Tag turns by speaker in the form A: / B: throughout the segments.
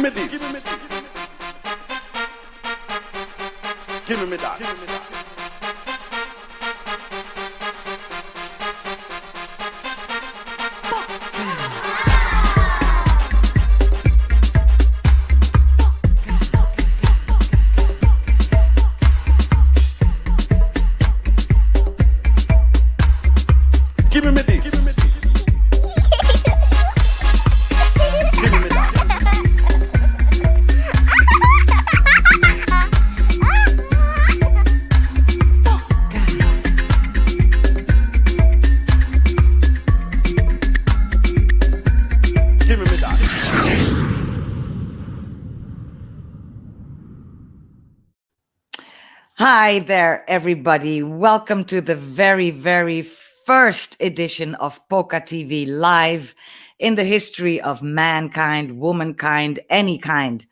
A: me this. Give me that. Give me this.
B: Hi there, everybody. Welcome to the very, very first edition of PocaTV Live in the history of mankind, womankind, any kind.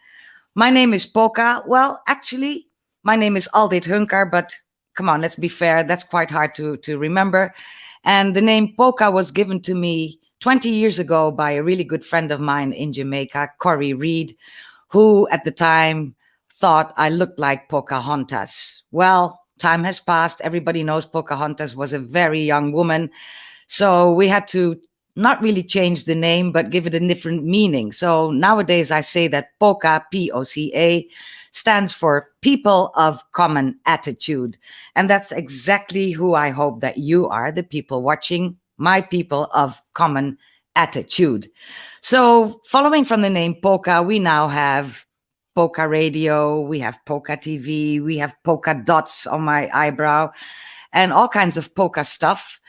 B: My name is Poca. Well, actually, my name is 29Jan2K, but come on, let's be fair. That's quite hard to remember. And the name Poca was given to me 20 years ago by a really good friend of mine in Jamaica, Corey Reed, who at the time thought I looked like Pocahontas. Well, time has passed. Everybody knows Pocahontas was a very young woman. So we had to not really change the name, but give it a different meaning. So nowadays I say that Poca, P-O-C-A, stands for people of common attitude. And that's exactly who I hope that you are, the people watching, my people of common attitude. So following from the name Poca, we now have Poca Radio, we have PocaTV, we have polka dots on my eyebrow, and all kinds of Poca stuff.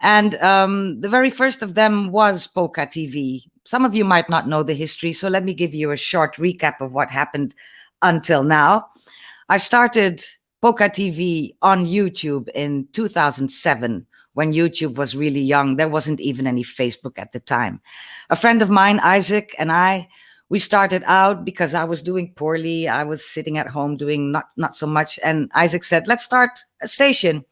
B: And the very first of them was PocaTV. Some of you might not know the history, so let me give you a short recap of what happened until now. I started PocaTV on YouTube in 2007, when YouTube was really young. There wasn't even any Facebook at the time. A friend of mine, Isaac, and we started out because I was doing poorly. I was sitting at home doing not so much. And Isaac said, let's start a station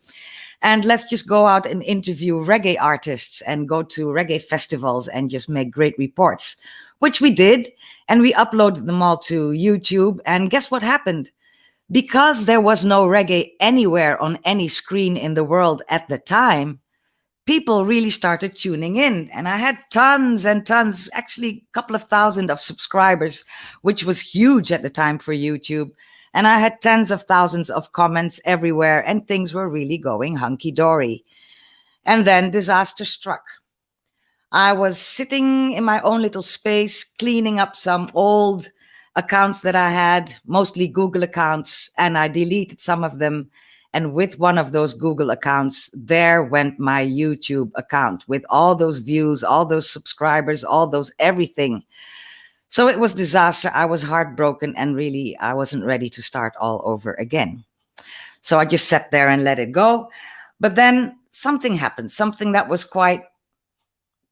B: and let's just go out and interview reggae artists and go to reggae festivals and just make great reports, which we did. And we uploaded them all to YouTube. And guess what happened? Because there was no reggae anywhere on any screen in the world at the time, people really started tuning in, and I had tons and tons, actually a couple of thousand of subscribers, which was huge at the time for YouTube. And I had tens of thousands of comments everywhere, and things were really going hunky-dory. And then disaster struck. I was sitting in my own little space, cleaning up some old accounts that I had, mostly Google accounts, and I deleted some of them. And with one of those Google accounts, there went my YouTube account with all those views, all those subscribers, all those everything. So it was disaster. I was heartbroken, and really I wasn't ready to start all over again. So I just sat there and let it go. But then something happened, something that was quite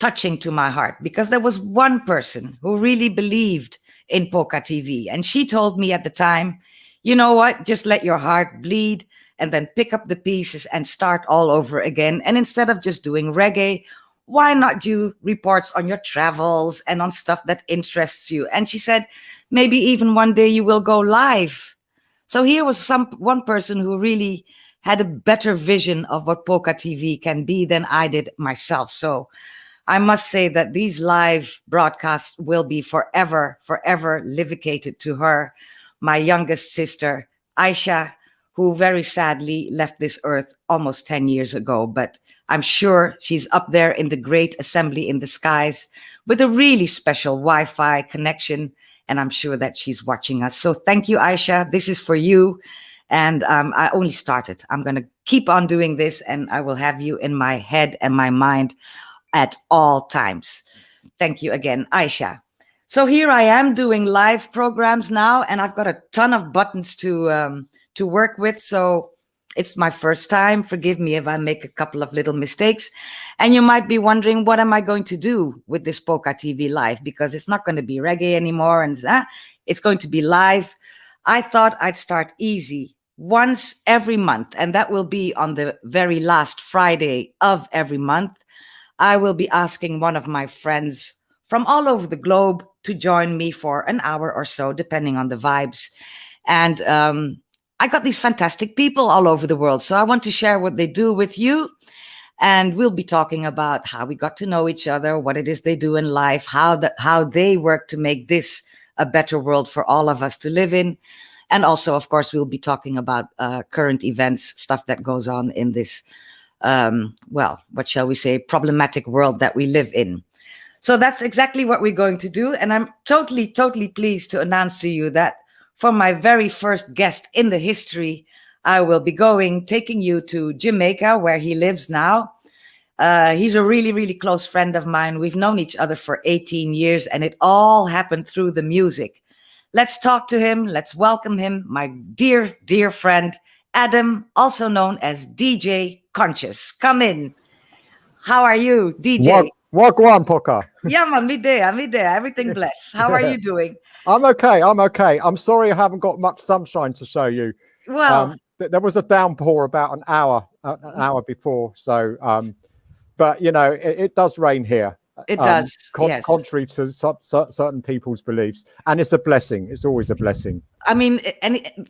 B: touching to my heart, because there was one person who really believed in PocaTV. And she told me at the time, you know what, just let your heart bleed and then pick up the pieces and start all over again. And instead of just doing reggae, why not do reports on your travels and on stuff that interests you? And she said, maybe even one day you will go live. So here was one person who really had a better vision of what PocaTV can be than I did myself. So I must say that these live broadcasts will be forever, forever livicated to her, my youngest sister, Aisha, who very sadly left this earth almost 10 years ago. But I'm sure she's up there in the great assembly in the skies with a really special Wi-Fi connection. And I'm sure that she's watching us. So thank you, Aisha. This is for you. And I only started. I'm going to keep on doing this, and I will have you in my head and my mind at all times. Thank you again, Aisha. So here I am doing live programs now, and I've got a ton of buttons to work with. So it's my first time. Forgive me if I make a couple of little mistakes. And you might be wondering, what am I going to do with this PocaTV Live? Because it's not going to be reggae anymore, and it's going to be live. I thought I'd start easy, once every month, and that will be on the very last Friday of every month. I will be asking one of my friends from all over the globe to join me for an hour or so, depending on the vibes. And I got these fantastic people all over the world. So I want to share what they do with you. And we'll be talking about how we got to know each other, what it is they do in life, how they work to make this a better world for all of us to live in. And also, of course, we'll be talking about current events, stuff that goes on in this, what shall we say, problematic world that we live in. So that's exactly what we're going to do. And I'm totally, totally pleased to announce to you that for my very first guest in the history, I will be taking you to Jamaica, where he lives now. He's a really, really close friend of mine. We've known each other for 18 years, and it all happened through the music. Let's talk to him. Let's welcome him, my dear, dear friend, Adam, also known as DJ Conscious. Come in. How are you, DJ?
C: Wagwan, Poca.
B: Yeah, man, me there. Everything blessed. How are you doing?
C: I'm okay. I'm sorry I haven't got much sunshine to show you.
B: Well,
C: there was a downpour about an hour before. So, but you know, it does rain here.
B: It does, yes.
C: Contrary to certain people's beliefs, and it's a blessing. It's always a blessing.
B: I mean,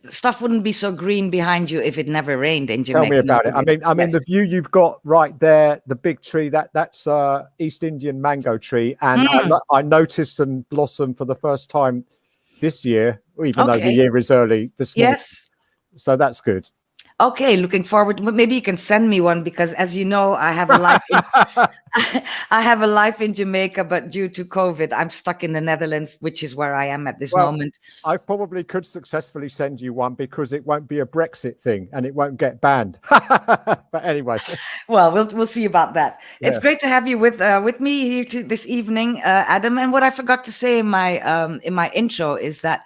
B: stuff wouldn't be so green behind you if it never rained in Jamaica.
C: Tell me about it. I mean, the view you've got right there, the big tree, that's East Indian mango tree, and I noticed some blossom for the first time this year, even though the year is early. Yes, so that's good.
B: Okay, looking forward. Maybe you can send me one, because, as you know, I have a life. I have a life in Jamaica, but due to COVID, I'm stuck in the Netherlands, which is where I am at this moment.
C: I probably could successfully send you one, because it won't be a Brexit thing and it won't get banned. But anyway,
B: well, we'll see about that. Yeah. It's great to have you with me here this evening, Adam. And what I forgot to say in my intro is that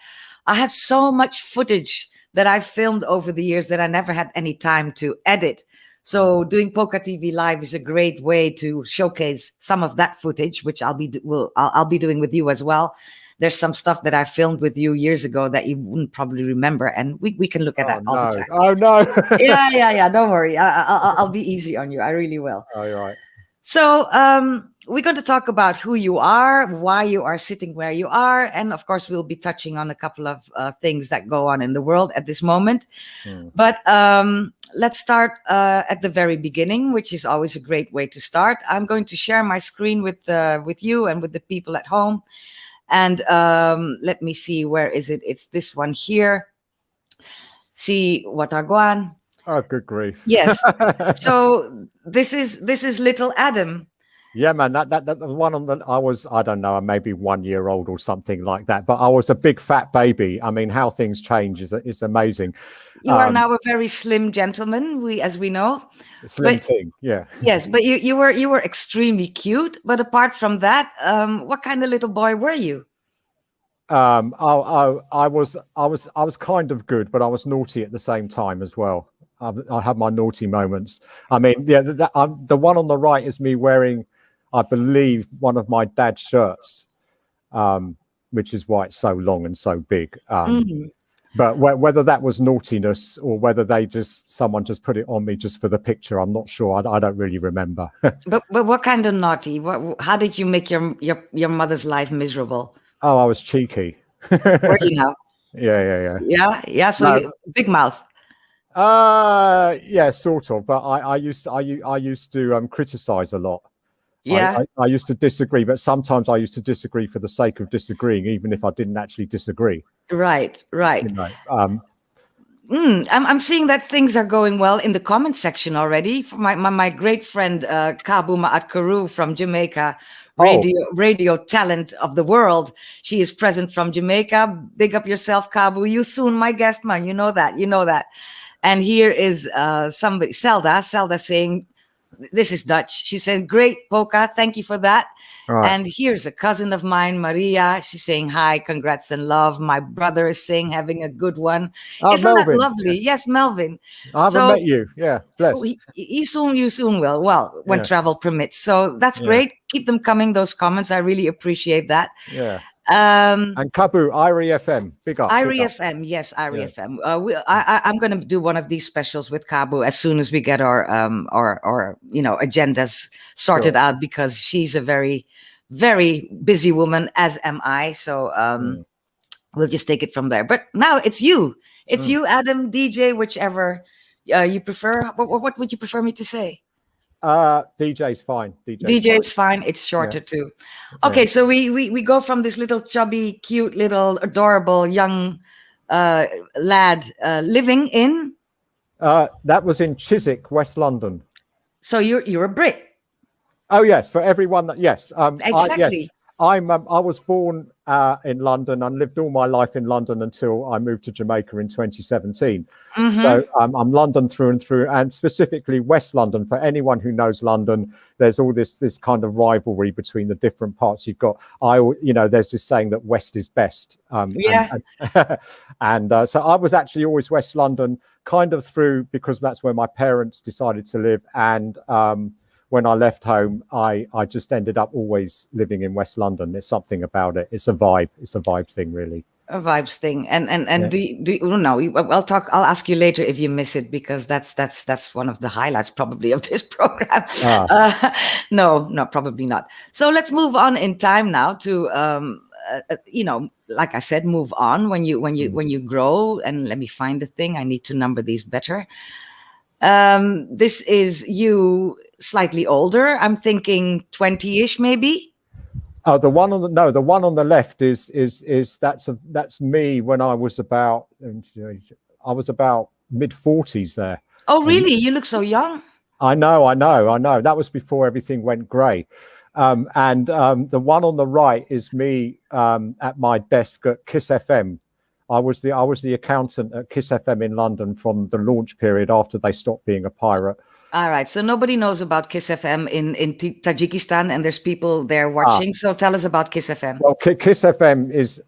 B: I have so much footage that I've filmed over the years that I never had any time to edit. So doing PocaTV Live is a great way to showcase some of that footage, which I'll be doing with you as well. There's some stuff that I filmed with you years ago that you wouldn't probably remember, and we can look at that all the time.
C: Oh no!
B: yeah. Don't worry. I'll be easy on you. I really will.
C: Oh, you're right.
B: So we're going to talk about who you are, why you are sitting where you are, and of course we'll be touching on a couple of things that go on in the world at this moment. But let's start at the very beginning, which is always a great way to start. I'm going to share my screen with you and with the people at home. And let me see, where is it? It's this one here. See what I go on.
C: Oh, good grief.
B: Yes. So this is little Adam.
C: Yeah, man, that the one on I don't know, maybe 1 year old or something like that, but I was a big fat baby. I mean, how things change is amazing.
B: You are now a very slim gentleman, as we know.
C: Slim thing, yeah.
B: Yes, but you were extremely cute. But apart from that, what kind of little boy were you?
C: I was kind of good, but I was naughty at the same time as well. I had my naughty moments. I mean, yeah, the one on the right is me wearing, I believe, one of my dad's shirts, which is why it's so long and so big. But whether that was naughtiness or whether someone just put it on me just for the picture, I'm not sure. I don't really remember.
B: but what kind of naughty? How did you make your mother's life miserable?
C: Oh, I was cheeky.
B: Were you now?
C: Yeah.
B: So big mouth.
C: Yeah, sort of. But I used to criticize a lot.
B: Yeah,
C: I used to disagree, but sometimes I used to disagree for the sake of disagreeing, even if I didn't actually disagree.
B: Right.
C: You know,
B: I'm seeing that things are going well in the comment section already. For my great friend Kabu Ma'at from Jamaica, radio talent of the world. She is present from Jamaica. Big up yourself, Kabu. You soon my guest, man. You know that. And here is somebody, Zelda saying, this is Dutch. She said, great, Poca. Thank you for that. Right. And here's a cousin of mine, Maria. She's saying, hi, congrats and love. My brother is saying, having a good one. Isn't Melvin. That lovely? Yeah. Yes, Melvin.
C: I haven't met you. Yeah, bless.
B: You soon will. Well, when travel permits. So that's great. Keep them coming, those comments. I really appreciate that.
C: Yeah. And Kabu, IRI FM, big up.
B: IRI FM, yes, IRI FM. I'm going to do one of these specials with Kabu as soon as we get our agendas sorted out, because she's a very, very busy woman, as am I. So we'll just take it from there. But now it's you. It's you, Adam, DJ, whichever you prefer. What would you prefer me to say?
C: DJ's fine.
B: DJ's fine. It's shorter too. Okay, so we go from this little chubby, cute, little adorable young lad living in.
C: That was in Chiswick, West London.
B: So you're a Brit.
C: Oh yes, for everyone that yes.
B: Exactly.
C: I was born in London and lived all my life in London until I moved to Jamaica in 2017. So I'm London through and through, and specifically West London. For anyone who knows London, there's all this kind of rivalry between the different parts. You've got, there's this saying that West is best. And so I was actually always West London, kind of through, because that's where my parents decided to live. And when I left home, I just ended up always living in West London. There's something about it. It's a vibe. It's a vibe thing, really.
B: A vibes thing. And do you know? I'll ask you later if you miss it, because that's one of the highlights probably of this program. No, probably not. So let's move on in time now to like I said, move on when you grow. And let me find the thing. I need to number these better. This is you slightly older. I'm thinking 20-ish maybe.
C: Oh, the one on the left is that's me when I was about mid-40s there.
B: Oh, really? You look so young.
C: I know. That was before everything went grey. And the one on the right is me at my desk at Kiss FM. I was the accountant at Kiss FM in London from the launch period after they stopped being a pirate.
B: All right. So nobody knows about Kiss FM in Tajikistan, and there's people there watching. So tell us about Kiss FM.
C: Well, Kiss FM is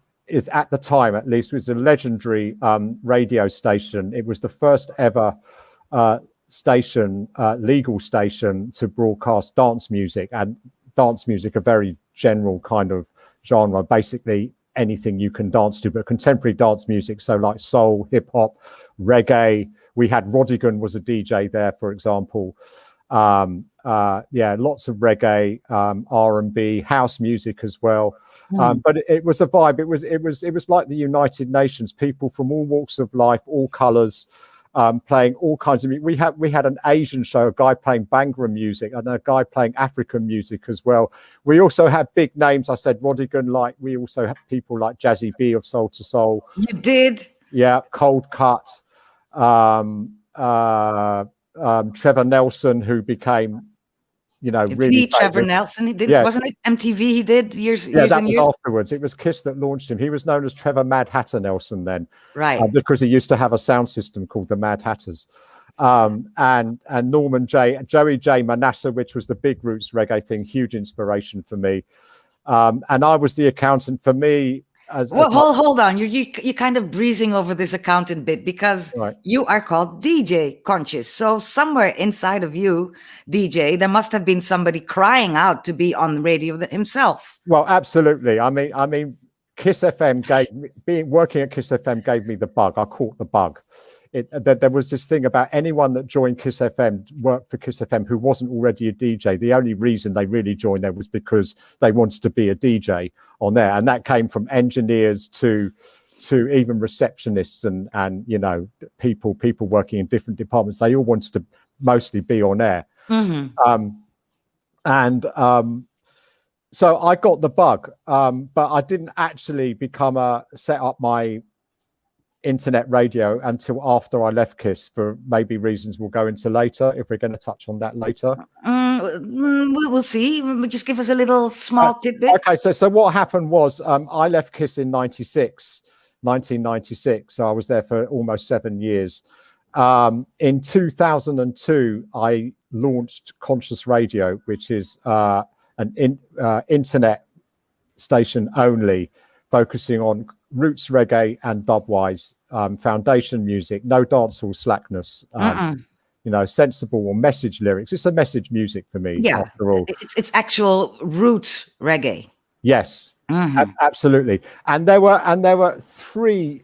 C: at the time, at least, was a legendary radio station. It was the first ever legal station to broadcast dance music, and dance music, a very general kind of genre, basically anything you can dance to, but contemporary dance music, so like soul, hip hop, reggae. We had Rodigan was a DJ there, for example. Lots of reggae, R&B, house music as well. But it was a vibe. It was like the United Nations. People from all walks of life, all colours, playing all kinds of music. We had an Asian show, a guy playing Bhangra music, and a guy playing African music as well. We also had big names. I said Rodigan. Like we also had people like Jazzy B of Soul to Soul.
B: You did.
C: Yeah, Cold Cut. Trevor Nelson, who became, really
B: Trevor Nelson. He did, wasn't it MTV? He did years.
C: Yeah, that
B: and
C: was
B: years
C: afterwards. It was Kiss that launched him. He was known as Trevor Mad Hatter Nelson then,
B: right?
C: Because he used to have a sound system called the Mad Hatters. And Norman Joey J Manasseh, which was the Big Roots reggae thing, huge inspiration for me. And I was the accountant. For me,
B: hold on. You're kind of breezing over this accountant bit, because you are called DJ Conscious. So somewhere inside of you, DJ, there must have been somebody crying out to be on the radio himself.
C: Well, absolutely. I mean, Kiss FM working at Kiss FM gave me the bug. I caught the bug. There was this thing about anyone that joined Kiss FM, worked for Kiss FM, who wasn't already a DJ. The only reason they really joined there was because they wanted to be a DJ on there. And that came from engineers to even receptionists and people working in different departments. They all wanted to mostly be on air. So I got the bug, but I didn't actually set up my internet radio until after I left Kiss, for maybe reasons we'll go into later, if we're going to touch on that later.
B: We'll see. Just give us a little small tidbit.
C: Okay, so what happened was I left Kiss in 1996, so I was there for almost 7 years. In 2002, I launched Conscious Radio, which is an internet station only, focusing on roots reggae and dubwise, foundation music, no dancehall slackness, sensible or message lyrics. It's a message music for me, after all.
B: It's actual roots reggae.
C: Yes, absolutely. And there were three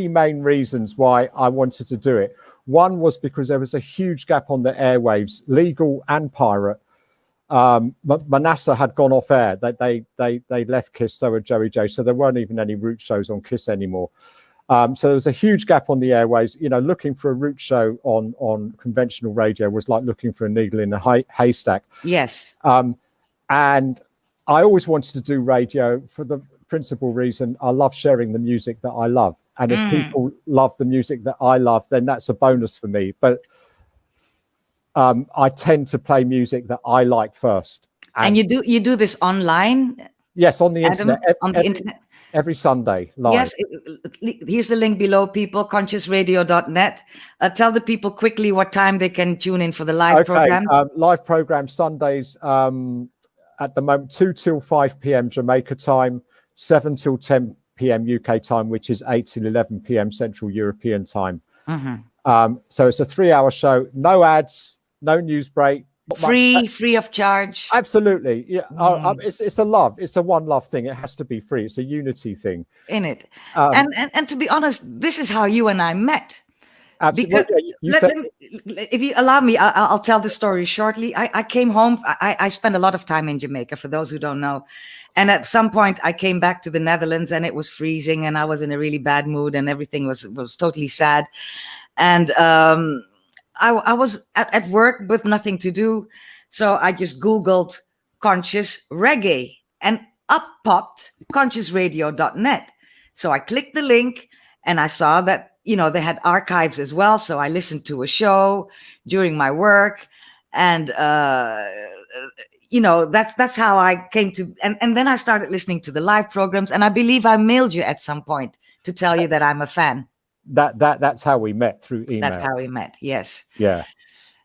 C: main reasons why I wanted to do it. One was because there was a huge gap on the airwaves, legal and pirate, Manasseh had gone off air. They left Kiss, so were Joey J. So there weren't even any Roots shows on Kiss anymore. So there was a huge gap on the airways. You know, looking for a Roots show on conventional radio was like looking for a needle in a haystack.
B: Yes.
C: And I always wanted to do radio for the principal reason I love sharing the music that I love. And if people love the music that I love, then that's a bonus for me. But I tend to play music that I like first.
B: And you do this online?
C: Yes, on the internet.
B: On the internet.
C: Every Sunday live.
B: Yes, here's the link below, people, consciousradio.net. Tell the people quickly what time they can tune in for the live program.
C: Live program Sundays at the moment, 2 till 5 p.m. Jamaica time, 7 till 10 p.m. UK time, which is 8 till 11 p.m. Central European time. So it's a 3-hour show, no ads, no news break.
B: Free of charge.
C: Absolutely. Yeah. It's a love. It's a one love thing. It has to be free. It's a unity thing.
B: In it. And to be honest, this is how you and I met.
C: Absolutely.
B: Because if you allow me, I'll tell the story shortly. I came home. I spent a lot of time in Jamaica, for those who don't know. And at some point, I came back to the Netherlands, and it was freezing, and I was in a really bad mood, and everything was totally sad. And I was at work with nothing to do. So I just Googled conscious reggae, and up popped consciousradio.net. So I clicked the link, and I saw that, you know, they had archives as well. So I listened to a show during my work, and, you know, that's how I came to, and then I started listening to the live programs, and I believe I mailed you at some point to tell you that I'm a fan.
C: That's how we met, through email.
B: That's how we met. Yes.
C: Yeah.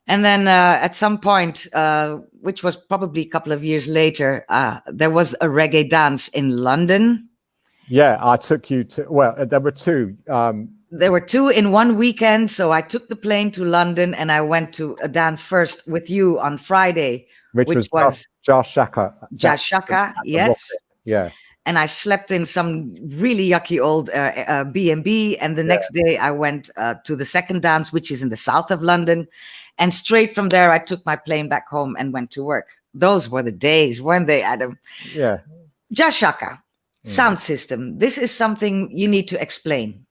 B: And then at some point, which was probably a couple of years later, there was a reggae dance in London.
C: Yeah, I took you to, well, there were two.
B: There were two in one weekend. So I took the plane to London, and I went to a dance first with you on Friday, which was
C: Josh Shaka.
B: Josh Shaka, yes.
C: Yeah.
B: And I slept in some really yucky old B&B. And the next day I went to the second dance, which is in the south of London. And straight from there, I took my plane back home and went to work. Those were the days, weren't they, Adam?
C: Yeah.
B: Josh Shaka, sound system. This is something you need to explain.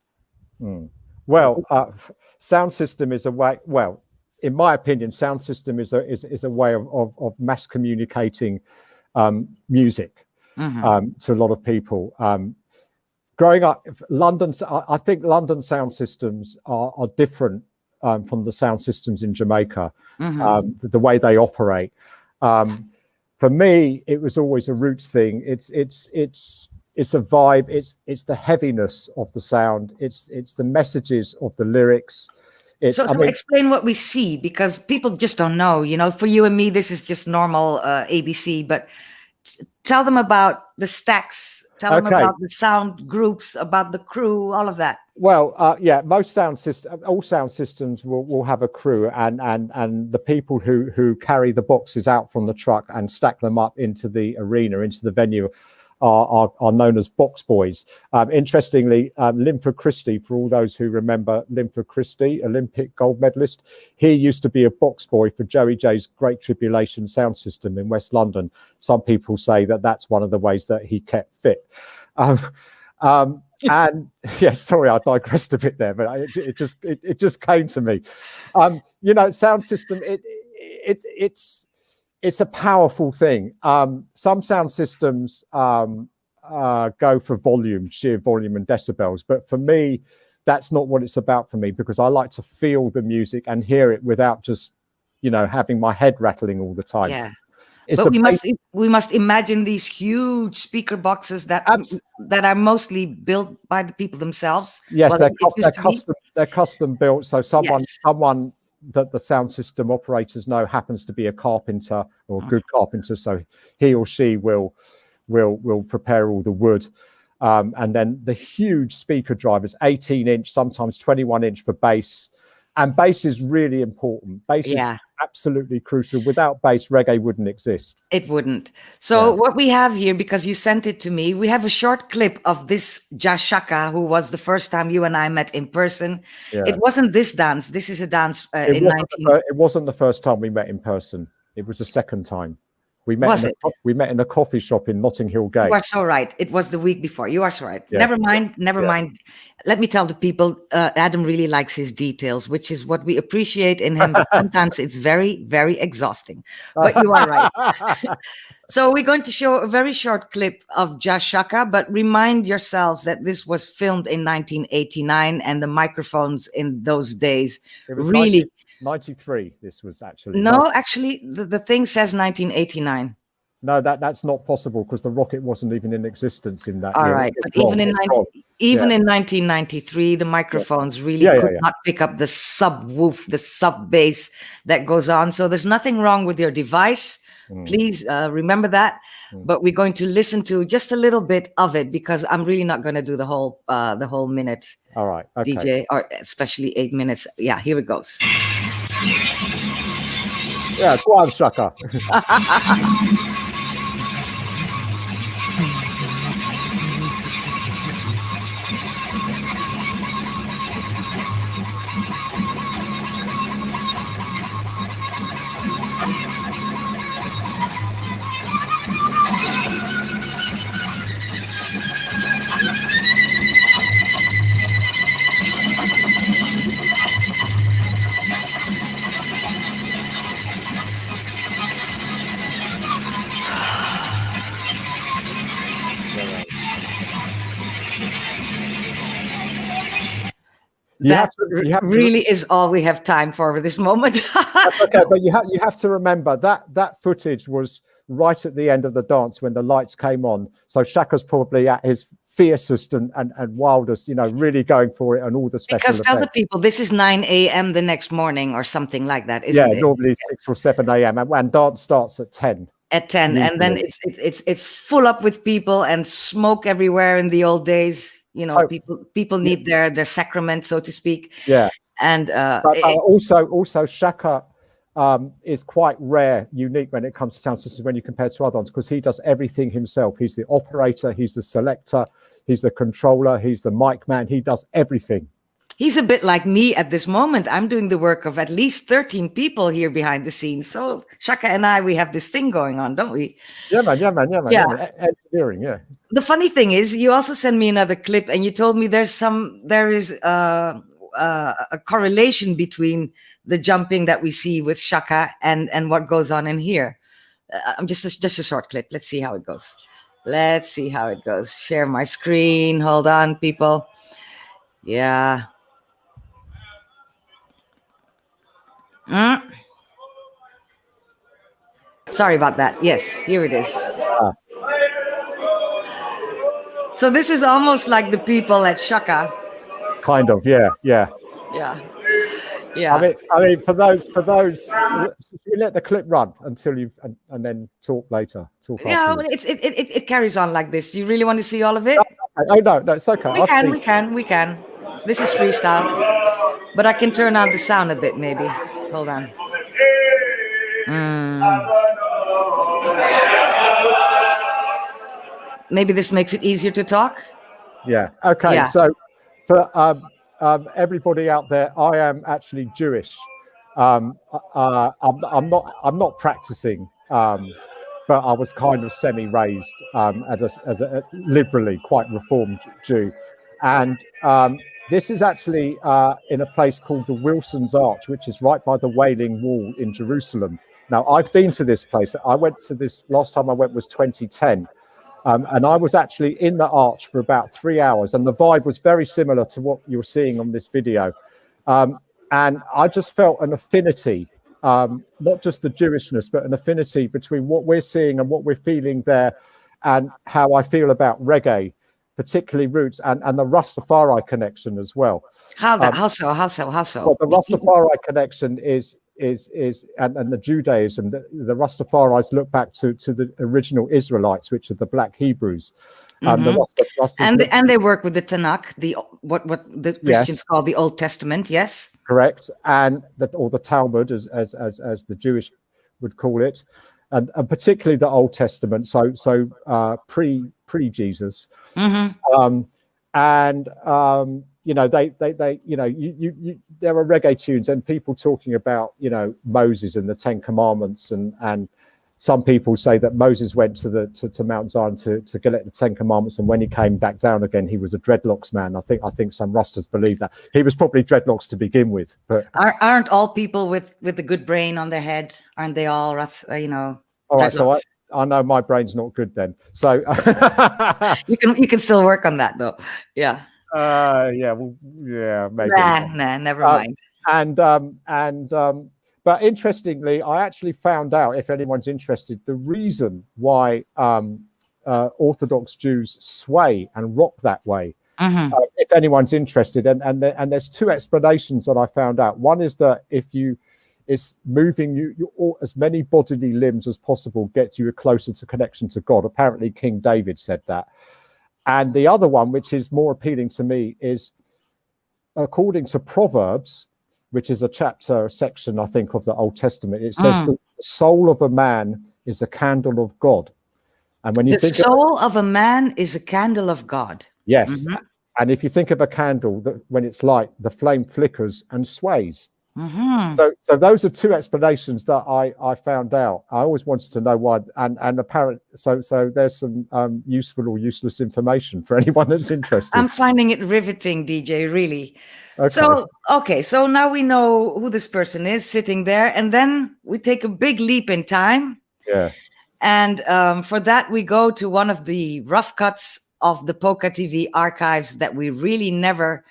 C: Well, sound system is a way, well, in my opinion, sound system is a way of mass communicating music. To a lot of people. Growing up, I think London sound systems are different from the sound systems in Jamaica, the way they operate. For me, it was always a roots thing. It's a vibe. It's the heaviness of the sound. It's the messages of the lyrics.
B: So explain what we see, because people just don't know. You know, for you and me, this is just normal ABC, but tell them about the stacks, tell them about the sound groups, about the crew, all of that. Well,
C: yeah, all sound systems will have a crew, and the people who carry the boxes out from the truck and stack them up into the arena, into the venue, are known as box boys. Interestingly, Linford Christie, for all those who remember Linford Christie, Olympic gold medalist, he used to be a box boy for Joey J's Great Tribulation sound system in West London. Some people say that that's one of the ways that he kept fit. And yeah, sorry, I digressed a bit there, but it just came to me. You know, sound system, it's a powerful thing. Some sound systems go for volume, sheer volume and decibels. But for me, that's not what it's about for me, because I like to feel the music and hear it without just, you know, having my head rattling all the time.
B: Yeah. But we must imagine these huge speaker boxes that are mostly built by the people themselves.
C: Yes, they're custom built. So someone that the sound system operators know happens to be a carpenter or a good carpenter, so he or she will prepare all the wood, and then the huge speaker drivers, 18-inch, sometimes 21-inch for bass, and bass is really important. Bass is absolutely crucial. Without bass, reggae wouldn't exist.
B: It wouldn't. So what we have here, because you sent it to me, we have a short clip of this Josh Shaka, who was the first time you and I met in person. It wasn't this dance. This is a dance
C: It wasn't the first time we met in person. It was the second time. We met in a coffee shop in Notting Hill Gate.
B: You are so right. It was the week before. You are so right.
C: Yeah.
B: Never mind. Never mind. Let me tell the people, Adam really likes his details, which is what we appreciate in him. But sometimes it's very, very exhausting. But you are right. So we're going to show a very short clip of Just Shaka, but remind yourselves that this was filmed in 1989 and the microphones in those days really...
C: 93, this was actually.
B: No, actually, the thing says 1989.
C: No, that's not possible because the rocket wasn't even in existence in that
B: year.
C: All
B: right, but even in 1993, the microphones really could not pick up the subwoof, the sub bass that goes on. So there's nothing wrong with your device. Please remember that. But we're going to listen to just a little bit of it because I'm really not going to do the whole minute.
C: All right, okay.
B: DJ, or especially 8 minutes. Yeah, here it goes.
C: Yeah, go on, Shaka.
B: That really is all we have time for this moment.
C: That's okay, but you have to remember that footage was right at the end of the dance when the lights came on. So Shaka's probably at his fiercest and wildest, really going for it and all the special
B: because tell
C: effects.
B: the people this is 9 a.m. the next morning or something like that, isn't it?
C: Yeah, normally 6 or 7 a.m. and dance starts at 10.
B: At 10, usually. And then it's full up with people and smoke everywhere in the old days. People need their sacrament, so to speak.
C: Yeah,
B: and
C: but also Shaka is quite rare, unique when it comes to sound systems when you compare to other ones because he does everything himself. He's the operator, he's the selector, he's the controller, he's the mic man. He does everything.
B: He's a bit like me at this moment. I'm doing the work of at least 13 people here behind the scenes. So Shaka and we have this thing going on, don't we?
C: Yeah, man. Engineering, yeah.
B: The funny thing is, you also sent me another clip, and you told me there is a correlation between the jumping that we see with Shaka and what goes on in here. Just a short clip. Let's see how it goes. Share my screen. Hold on, people. Yeah. Sorry about that. Yes, here it is. So this is almost like the people at Shaka.
C: Kind of, yeah. I mean, for those, you let the clip run until and then talk later.
B: It carries on like this. Do you really want to see all of it?
C: No, it's okay.
B: We can. This is freestyle, but I can turn on the sound a bit, maybe. Hold on. Maybe this makes it easier to talk.
C: Yeah. Okay. Yeah. So for everybody out there, I am actually Jewish. I'm not practicing, but I was kind of semi-raised as a liberally quite reformed Jew, and this is actually in a place called the Wilson's Arch, which is right by the Wailing Wall in Jerusalem. Now, I've been to this place. I went to this last time I went was 2010. And I was actually in the arch for about 3 hours, and the vibe was very similar to what you're seeing on this video. And I just felt an affinity, not just the Jewishness, but an affinity between what we're seeing and what we're feeling there, and how I feel about reggae, particularly roots, and the Rastafari connection as well.
B: How so?
C: Well, the Rastafari connection is and the Judaism, the Rastafaris look back to the original Israelites, which are the Black Hebrews.
B: And they work with the Tanakh, what the Christians call the Old Testament. Yes,
C: correct, or the Talmud, as the Jewish would call it, and particularly the Old Testament. So pre Jesus, there are reggae tunes and people talking about Moses and the Ten Commandments and some people say that Moses went to Mount Zion to collect the Ten Commandments, and when he came back down again, he was a dreadlocks man. I think some Rastas believe that he was probably dreadlocks to begin with. But
B: aren't all people with a good brain on their head? Aren't they all
C: all right, so
B: dreadlocks?
C: I know my brain's not good then. So
B: you can still work on that though. Yeah.
C: Yeah, well, yeah, maybe.
B: Nah, never mind.
C: But interestingly, I actually found out, if anyone's interested, the reason why Orthodox Jews sway and rock that way. If anyone's interested, and there's two explanations that I found out. One is that it's moving you as many bodily limbs as possible gets you closer to connection to God. Apparently, King David said that. And the other one, which is more appealing to me, is according to Proverbs, which is a section, I think, of the Old Testament. It says the soul of a man is a candle of God. And when you think
B: the soul of a man is a candle of God.
C: Yes. And if you think of a candle, that when it's light, the flame flickers and sways. So those are two explanations that I found out. I always wanted to know why, and apparently, so there's some useful or useless information for anyone that's interested.
B: I'm finding it riveting, DJ, really. Okay. So now we know who this person is sitting there, and then we take a big leap in time.
C: Yeah.
B: And for that, we go to one of the rough cuts of the PocaTV archives that we really never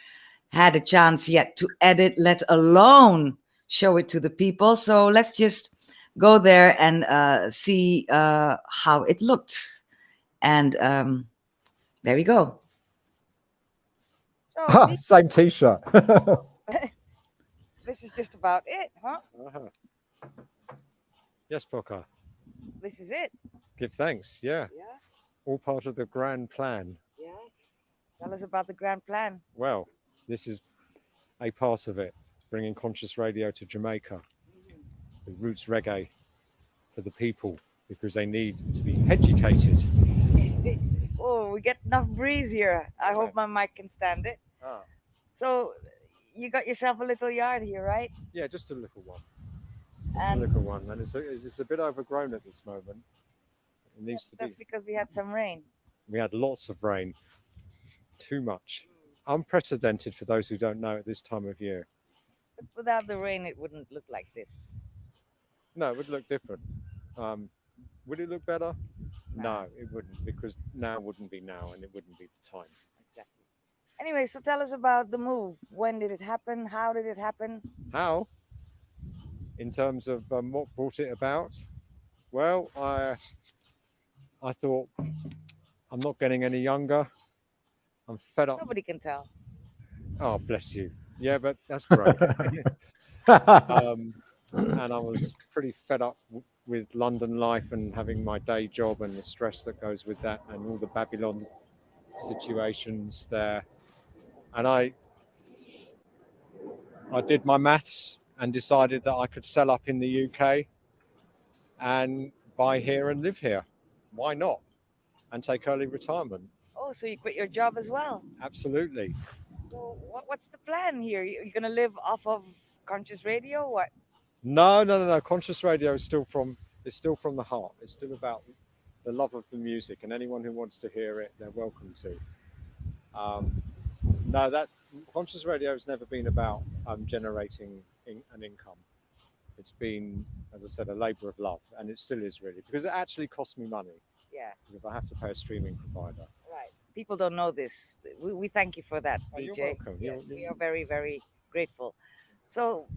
B: had a chance yet to edit, let alone show it to the people. So let's just go there and see how it looked. And there we go.
C: So, same T-shirt.
B: This is just about it, huh?
C: Yes, Poca.
B: This is it.
C: Give thanks. Yeah.
B: Yeah.
C: All part of the grand plan.
B: Yeah. Tell us about the grand plan.
C: Well, this is a part of it, bringing conscious radio to Jamaica with roots reggae for the people, because they need to be educated.
B: Oh, we get enough breeze here. I hope my mic can stand it. So you got yourself a little yard here, right?
C: Yeah, just a little one. A little one, and it's a bit overgrown at this moment. It needs to be.
B: That's because we had some rain.
C: We had lots of rain, too much. Unprecedented for those who don't know at this time of year.
B: But without the rain, it wouldn't look like this.
C: No, it would look different. Would it look better? No, it wouldn't, because now wouldn't be now, and it wouldn't be the time.
B: Exactly. Anyway, so tell us about the move. When did it happen? How did it happen?
C: How? In terms of what brought it about? Well, I thought, I'm not getting any younger. I'm fed up.
B: Nobody can tell.
C: Oh, bless you. Yeah, but that's great. And I was pretty fed up with London life and having my day job and the stress that goes with that and all the Babylon situations there. And I did my maths and decided that I could sell up in the UK and buy here and live here. Why not? And take early retirement.
B: Oh, so you quit your job as well?
C: Absolutely.
B: So what's the plan here? You're going to live off of conscious radio? What?
C: No. Conscious radio is still from the heart. It's still about the love of the music, and anyone who wants to hear it, they're welcome to. No, that conscious radio has never been about generating an income. It's been, as I said, a labor of love, and it still is really, because it actually costs me money.
B: Yeah.
C: Because I have to pay a streaming provider.
B: Right. People don't know this. We thank you for that, DJ.
C: You're welcome.
B: Yes, we are very, very grateful. So,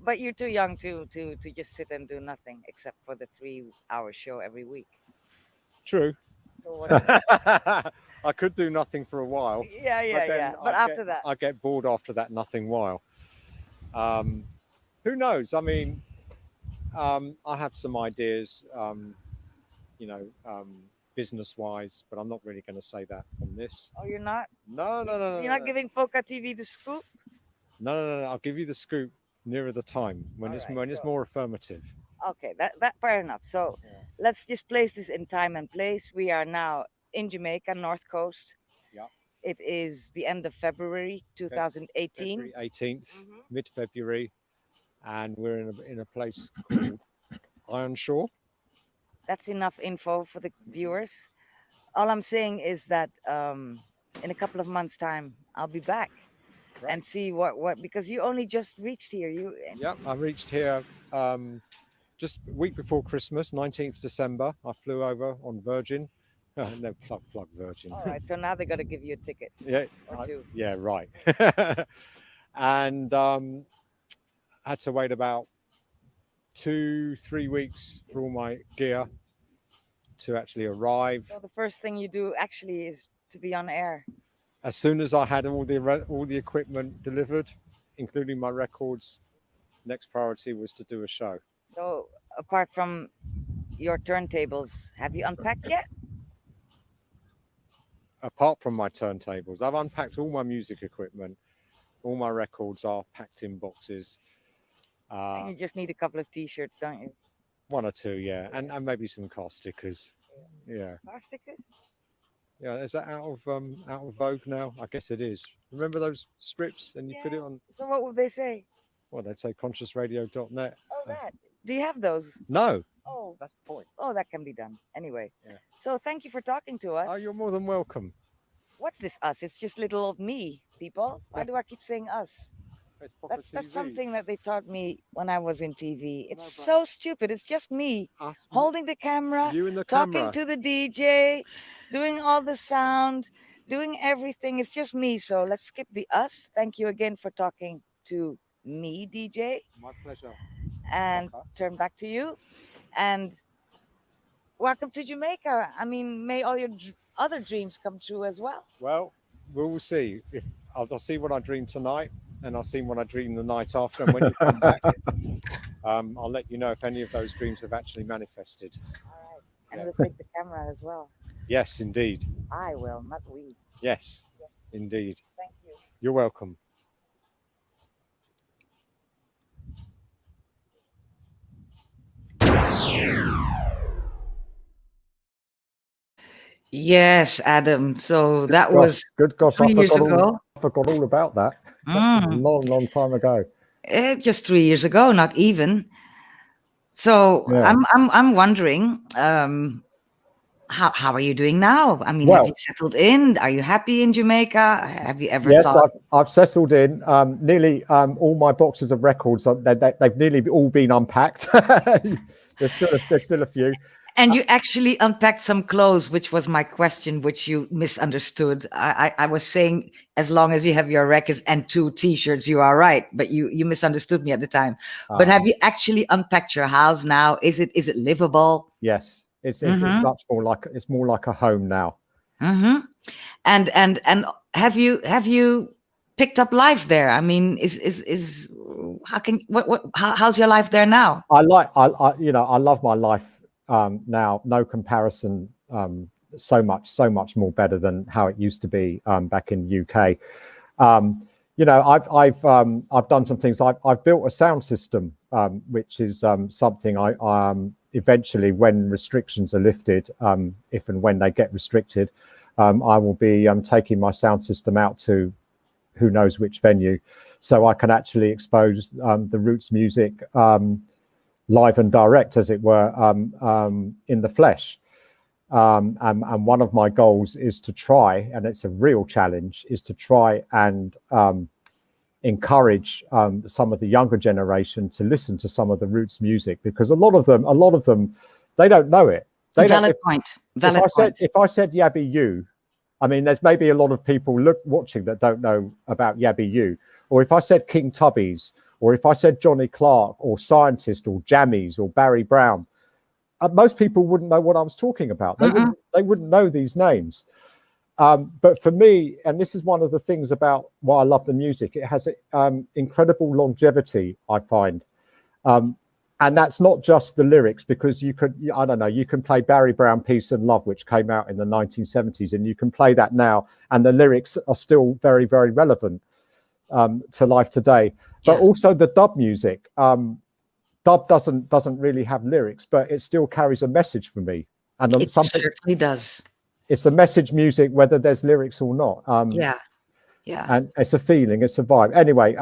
B: but you're too young to just sit and do nothing except for the 3-hour show every week.
C: True.
B: So what
C: I could do nothing for a while.
B: Yeah. But after that,
C: I get bored after that nothing while. Who knows? I mean, I have some ideas, business-wise, but I'm not really going to say that on this.
B: Oh, you're not?
C: No.
B: You're not giving PocaTV the scoop?
C: No. I'll give you the scoop nearer the time when it's more affirmative.
B: Okay, that fair enough. So let's just place this in time and place. We are now in Jamaica, North Coast.
C: Yeah.
B: It is the end of February 2018.
C: February 18th, mid-February, and we're in a place called Ironshore.
B: that's enough info for the viewers. All I'm saying is that in a couple of months' time, I'll be back and see what because you only just reached here.
C: Yep, I reached here just a week before Christmas, 19th December. I flew over on Virgin. No, plug Virgin.
B: All right, so now they got to give you a ticket.
C: Yeah,
B: or two.
C: Yeah, right. And had to wait about 2-3 weeks for all my gear to actually arrive.
B: So the first thing you do actually is to be on air.
C: As soon as I had all the equipment delivered, including my records, next priority was to do a show.
B: So apart from your turntables, have you unpacked yet?
C: Apart from my turntables, I've unpacked all my music equipment. All my records are packed in boxes.
B: And you just need a couple of T-shirts, don't you?
C: 1 or 2, yeah, and maybe some car stickers. Yeah.
B: Car stickers?
C: Yeah, is that out of vogue now? I guess it is. Remember those strips and you put it on?
B: So what would they say?
C: Well, they'd say consciousradio.net.
B: Oh, that. Do you have those?
C: No.
B: Oh,
C: That's the point.
B: Oh, that can be done. Anyway.
C: Yeah.
B: So thank you for talking to us.
C: Oh, you're more than welcome.
B: What's this us? It's just little old me, people. Why do I keep saying us?
C: It's PocaTV.
B: That's something that they taught me when I was in TV. It's so stupid. It's just me
C: Us,
B: holding the camera,
C: you and the
B: talking
C: camera.
B: to the DJ, doing all the sound, doing everything. It's just me. So let's skip the us. Thank you again for talking to me, DJ.
C: My pleasure.
B: And
C: Poca.
B: turn back to you. And welcome to Jamaica. I mean, may all your other dreams come true as well.
C: Well, we'll see. If I'll see what I dream tonight, and I'll see what I dream the night after. And when you come back, I'll let you know if any of those dreams have actually manifested.
B: All right. And we'll take the camera as well.
C: Yes, indeed.
B: I will, not we.
C: Yes, indeed.
B: Thank you.
C: You're welcome.
B: Yes, Adam. So that was
C: good. Gosh,
B: 3 years ago.
C: I forgot all about that. That's a long time ago.
B: Just 3 years ago, not even. So
C: Yeah.
B: I'm wondering, how are you doing now? I mean,
C: Well,
B: have you settled in? Are you happy in Jamaica? Have you ever
C: Yes,
B: thought?
C: I've settled in. Nearly all my boxes of records, they've nearly all been unpacked. There's still a few.
B: And you actually unpacked some clothes, which was my question, which you misunderstood. I was saying, as long as you have your records and 2 T-shirts, you are right. But you misunderstood me at the time. But have you actually unpacked your house now? Is it livable?
C: Yes, it's much more like a home now.
B: Mm-hmm. And have you picked up life there? I mean, how's your life there now?
C: I love my life now. No comparison. So much more better than how it used to be back in the UK. I've done some things. I've built a sound system, which is something I eventually, when restrictions are lifted, if and when they get restricted, I will be taking my sound system out to who knows which venue, so I can actually expose the roots music live and direct, as it were, in the flesh. And one of my goals is to try, and it's a real challenge, is to try and encourage some of the younger generation to listen to some of the roots music, because a lot of them, they don't know it.
B: Valid point.
C: If I said Yabby You, I mean, there's maybe a lot of people watching that don't know about Yabby You. Or if I said King Tubbies, or if I said Johnny Clark, or Scientist, or Jammies, or Barry Brown, most people wouldn't know what I was talking about. They wouldn't know these names. But for me, and this is one of the things about why I love the music, it has incredible longevity, I find. And that's not just the lyrics, because you can play Barry Brown, Peace and Love, which came out in the 1970s, and you can play that now, and the lyrics are still very, very relevant to life today. But also the dub music. Dub doesn't really have lyrics, but it still carries a message for me. And
B: it certainly does.
C: It's a message music, whether there's lyrics or not.
B: Yeah.
C: And it's a feeling, it's a vibe. Anyway,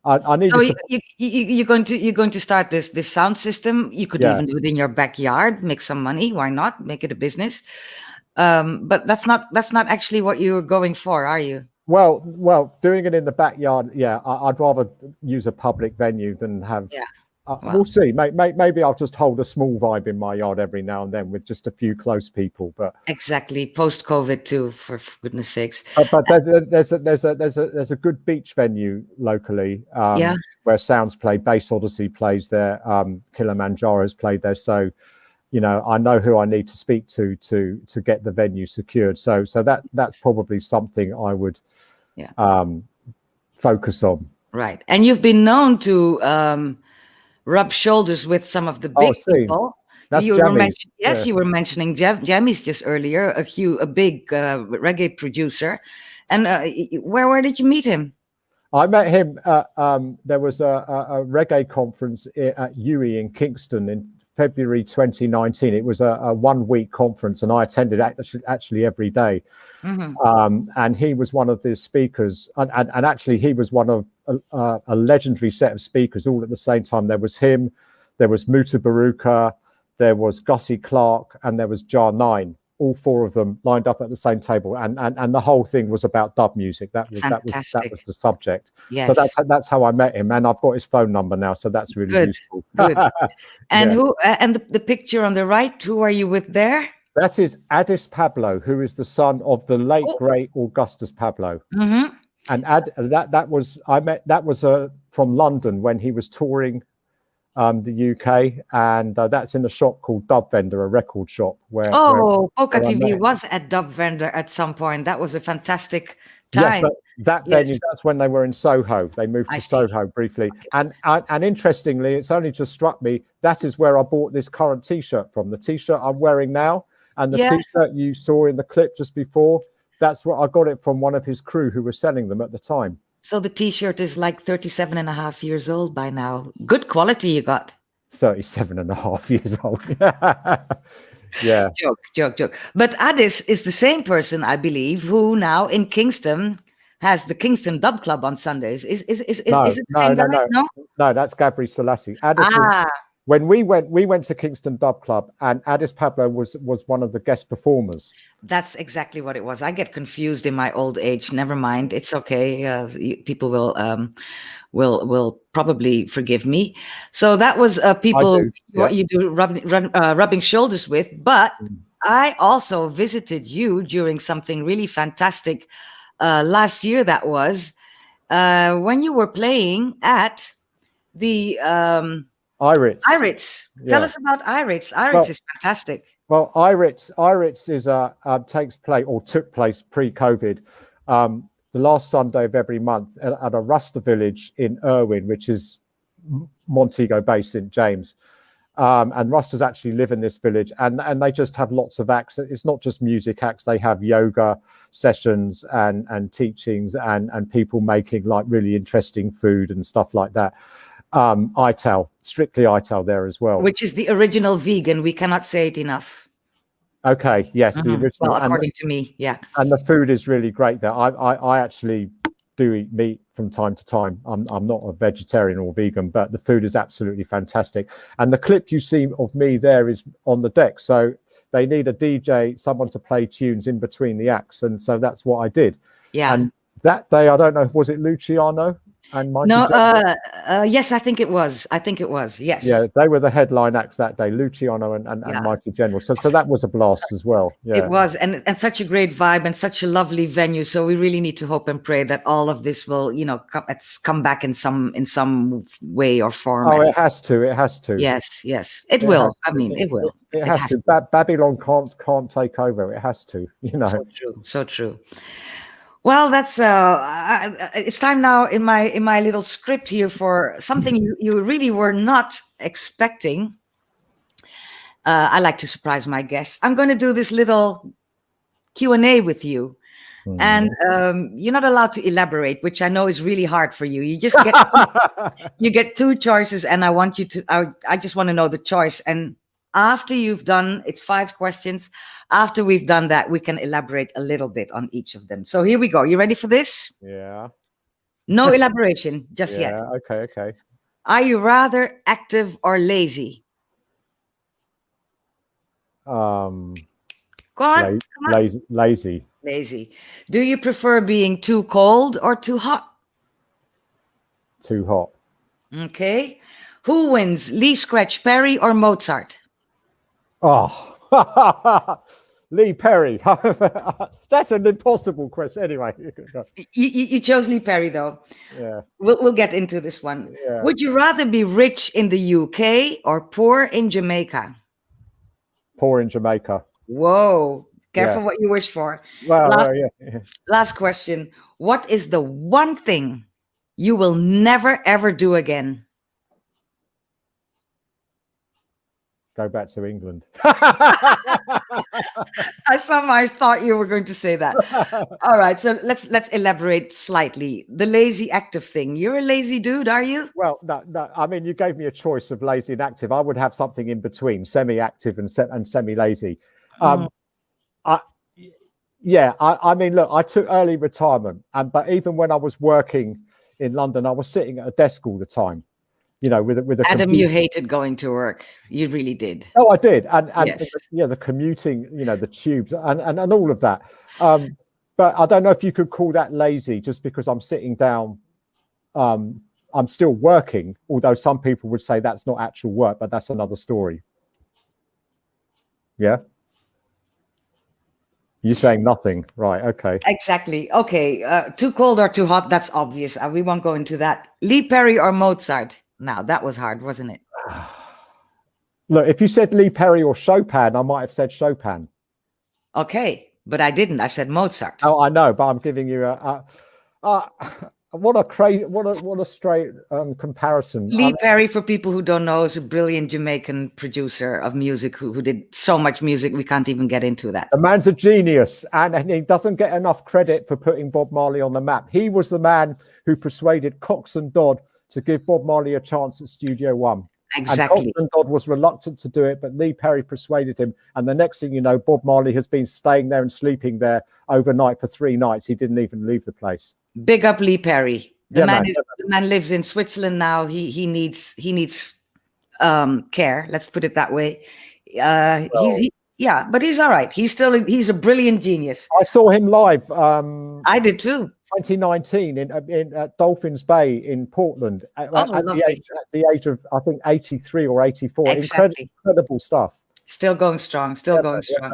C: I needed
B: So
C: to.
B: you're going to start this sound system. You could
C: Yeah.
B: even do it in your backyard, make some money. Why not make it a business? But that's not actually what you're going for, are you?
C: Well, doing it in the backyard, yeah, I'd rather use a public venue than have.
B: Yeah.
C: We'll
B: Well,
C: see. Maybe I'll just hold a small vibe in my yard every now and then with just a few close people. But
B: exactly. Post-COVID too, for goodness sakes.
C: but there's a good beach venue locally,
B: Yeah.
C: where Sounds play. Bass Odyssey plays there. Kilimanjaro's played there. So, you know, I know who I need to speak to get the venue secured. So that's probably something I would focus on.
B: Right. And you've been known to rub shoulders with some of the big people.
C: That's
B: You
C: Jammies.
B: you were mentioning Jammies just earlier, a big reggae producer. And where did you meet him?
C: I met him. There was a reggae conference at UE in Kingston in February 2019. It was a 1 week conference, and I attended actually every day. Mm-hmm. And he was one of the speakers, and actually he was one of a legendary set of speakers all at the same time. There was him, there was Muta Baruka, there was Gussie Clark, and there was Jar 9. All four of them lined up at the same table, and the whole thing was about dub music. That was the subject.
B: Yes.
C: So that's how I met him, and I've got his phone number now, so that's really useful.
B: Good. And who? And the picture on the right. Who are you with there?
C: That is Addis Pablo, who is the son of the late great Augustus Pablo. Mm-hmm. And that was from London when he was touring the UK, and that's in a shop called Dub Vendor, a record shop.
B: PocaTV was at Dub Vendor at some point. That was a fantastic time.
C: Yes, but that venue, that's when they were in Soho. They moved to Soho briefly. And interestingly, it's only just struck me, that is where I bought this current T-shirt from. The T-shirt I'm wearing now, and the T-shirt you saw in the clip just before, that's where I got it from one of his crew who were selling them at the time. So
B: the T-shirt is like 37 and a half years old by now. Good quality you got.
C: 37 and a half years old. Yeah.
B: Joke. But Addis is the same person, I believe, who now in Kingston has the Kingston Dub Club on Sundays. Is it the same guy?
C: No, that's Gabri Selassie. Addis when we went to Kingston Dub Club, and Addis Pablo was one of the guest performers.
B: That's exactly what it was. I get confused in my old age. Never mind, it's okay. People will probably forgive me. So that was what you do rubbing shoulders with. But I also visited you during something really fantastic last year. That was when you were playing at the IRITS. Tell us about IRITS. IRITS is fantastic.
C: Well, IRITS is took place pre-COVID. The last Sunday of every month at a Rasta village in Irwin, which is Montego Bay, St. James. And Rastas actually live in this village, and they just have lots of acts. It's not just music acts. They have yoga sessions and teachings and people making like really interesting food and stuff like that. Strictly ITAL there as well.
B: Which is the original vegan. We cannot say it enough.
C: Okay, yes, the original.
B: Well, according to me, yeah.
C: And the food is really great there. I actually do eat meat from time to time. I'm not a vegetarian or vegan, but the food is absolutely fantastic. And the clip you see of me there is on the deck. So they need a DJ, someone to play tunes in between the acts. And so that's what I did. Yeah. And that day, I don't know, was it Luciano and Mikey?
B: No, yes, I think it was. Yes.
C: Yeah, they were the headline acts that day, Luciano and Mikey General. So that was a blast as well. Yeah.
B: It was, and such a great vibe and such a lovely venue. So we really need to hope and pray that all of this will, come back in some way or form.
C: Oh, it has to.
B: Yes, it will. I mean, it will.
C: It has to. Babylon can't take over. It has to.
B: So true. Well, that's it's time now in my little script here for something you really were not expecting. I like to surprise my guests. I'm going to do this little Q&A with you, and you're not allowed to elaborate, which I know is really hard for you. You just get you get two choices, and I just want to know the choice. And after you've done, it's 5 questions. After we've done that, we can elaborate a little bit on each of them. So here we go. You ready for this?
C: Yeah.
B: No elaboration just yet.
C: Yeah. Okay.
B: Are you rather active or lazy?
C: Um,
B: Go on. Come on.
C: lazy.
B: Lazy. Do you prefer being too cold or too hot?
C: Too hot.
B: Okay. Who wins, Lee Scratch Perry or Mozart?
C: Oh, Lee Perry. That's an impossible question. Anyway.
B: You chose Lee Perry, though.
C: Yeah.
B: We'll get into this one.
C: Yeah.
B: Would you rather be rich in the UK or poor in Jamaica?
C: Poor in Jamaica.
B: Whoa. Careful
C: Yeah.
B: what you wish for.
C: Well, yeah.
B: Last question. What is the one thing you will never, ever do again?
C: Go back to England.
B: I somehow thought you were going to say that. All right, so let's elaborate slightly. The lazy active thing. You're a lazy dude, are you?
C: Well, no. I mean, you gave me a choice of lazy and active. I would have something in between, semi-active and semi-lazy. I mean, look, I took early retirement, but even when I was working in London, I was sitting at a desk all the time. You know, with a
B: Adam,
C: computer.
B: you hated going to work. You really did.
C: Oh, I did, and
B: yes.
C: the commuting, the tubes, and all of that. But I don't know if you could call that lazy, just because I'm sitting down. I'm still working, although some people would say that's not actual work, but that's another story. Yeah. You're saying nothing, right? Okay.
B: Exactly. Okay. Too cold or too hot? That's obvious. We won't go into that. Lee Perry or Mozart? Now that was hard, wasn't it?
C: Look, if you said Lee Perry or Chopin, I might have said Chopin.
B: Okay, but I didn't. I said Mozart.
C: Oh, I know, but I'm giving you what a straight comparison.
B: Lee Perry, for people who don't know, is a brilliant Jamaican producer of music who did so much music we can't even get into that.
C: The man's a genius, and he doesn't get enough credit for putting Bob Marley on the map. He was the man who persuaded Cox and Dodd to give Bob Marley a chance at Studio One.
B: Exactly.
C: And Cox and Dodd was reluctant to do it, but Lee Perry persuaded him. And the next thing you know, Bob Marley has been staying there and sleeping there overnight for 3 nights. He didn't even leave the place.
B: Big up Lee Perry. The
C: Yeah,
B: man lives in Switzerland now. He needs care. Let's put it that way. But he's all right. He's a brilliant genius.
C: I saw him live.
B: I did too.
C: 2019 in Dolphins Bay in Portland at the age of I think 83 or 84.
B: Exactly.
C: Incredible stuff.
B: Still going strong.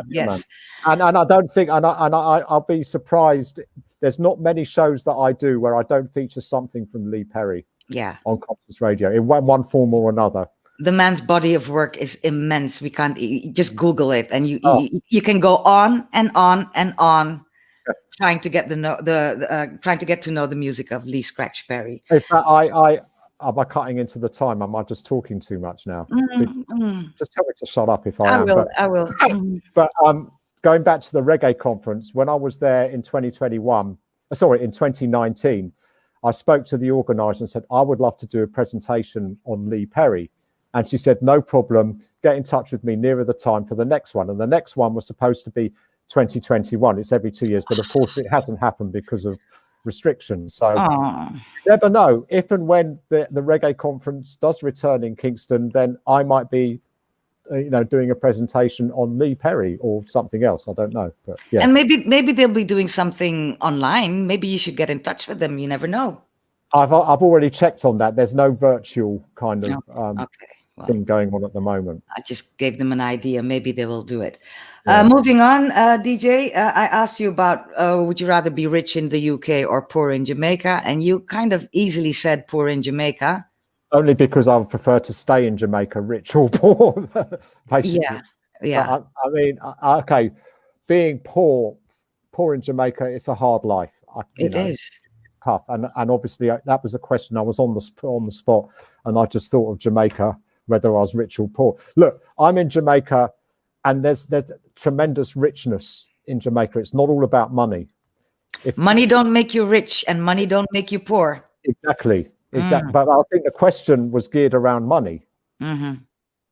B: Yes.
C: And I don't think, and I'll be surprised. There's not many shows that I do where I don't feature something from Lee Perry.
B: Yeah.
C: On Conscious Radio in one form or another.
B: The man's body of work is immense. We can't just Google it, and you can go on and on and on. Trying to get to know the music of Lee Scratch Perry.
C: In fact, am I cutting into the time? Am I just talking too much now? Just tell me to shut up if I am.
B: I will.
C: But going back to the reggae conference, when I was there in 2019, I spoke to the organizer and said, I would love to do a presentation on Lee Perry. And she said, no problem, get in touch with me nearer the time for the next one. And the next one was supposed to be 2021. It's every 2 years, but of course it hasn't happened because of restrictions. So you never know. If and when the reggae conference does return in Kingston, then I might be doing a presentation on Lee Perry or something else. I don't know, but yeah.
B: And maybe they'll be doing something online. Maybe you should get in touch with them. You never know.
C: I've already checked on that. There's no virtual kind of thing going on at the moment.
B: I just gave them an idea. Maybe they will do it. Yeah. Moving on, DJ, I asked you about would you rather be rich in the UK or poor in Jamaica? And you kind of easily said poor in Jamaica.
C: Only because I would prefer to stay in Jamaica, rich or poor, basically.
B: Yeah.
C: I mean, okay, being poor in Jamaica, it's a hard life.
B: It is.
C: It's tough. And obviously that was a question. I was on the spot and I just thought of Jamaica, whether I was rich or poor. Look, I'm in Jamaica and there's tremendous richness in Jamaica. It's not all about money. If
B: money don't make you rich and money don't make you poor.
C: Exactly. But I think the question was geared around money.
B: Mm-hmm.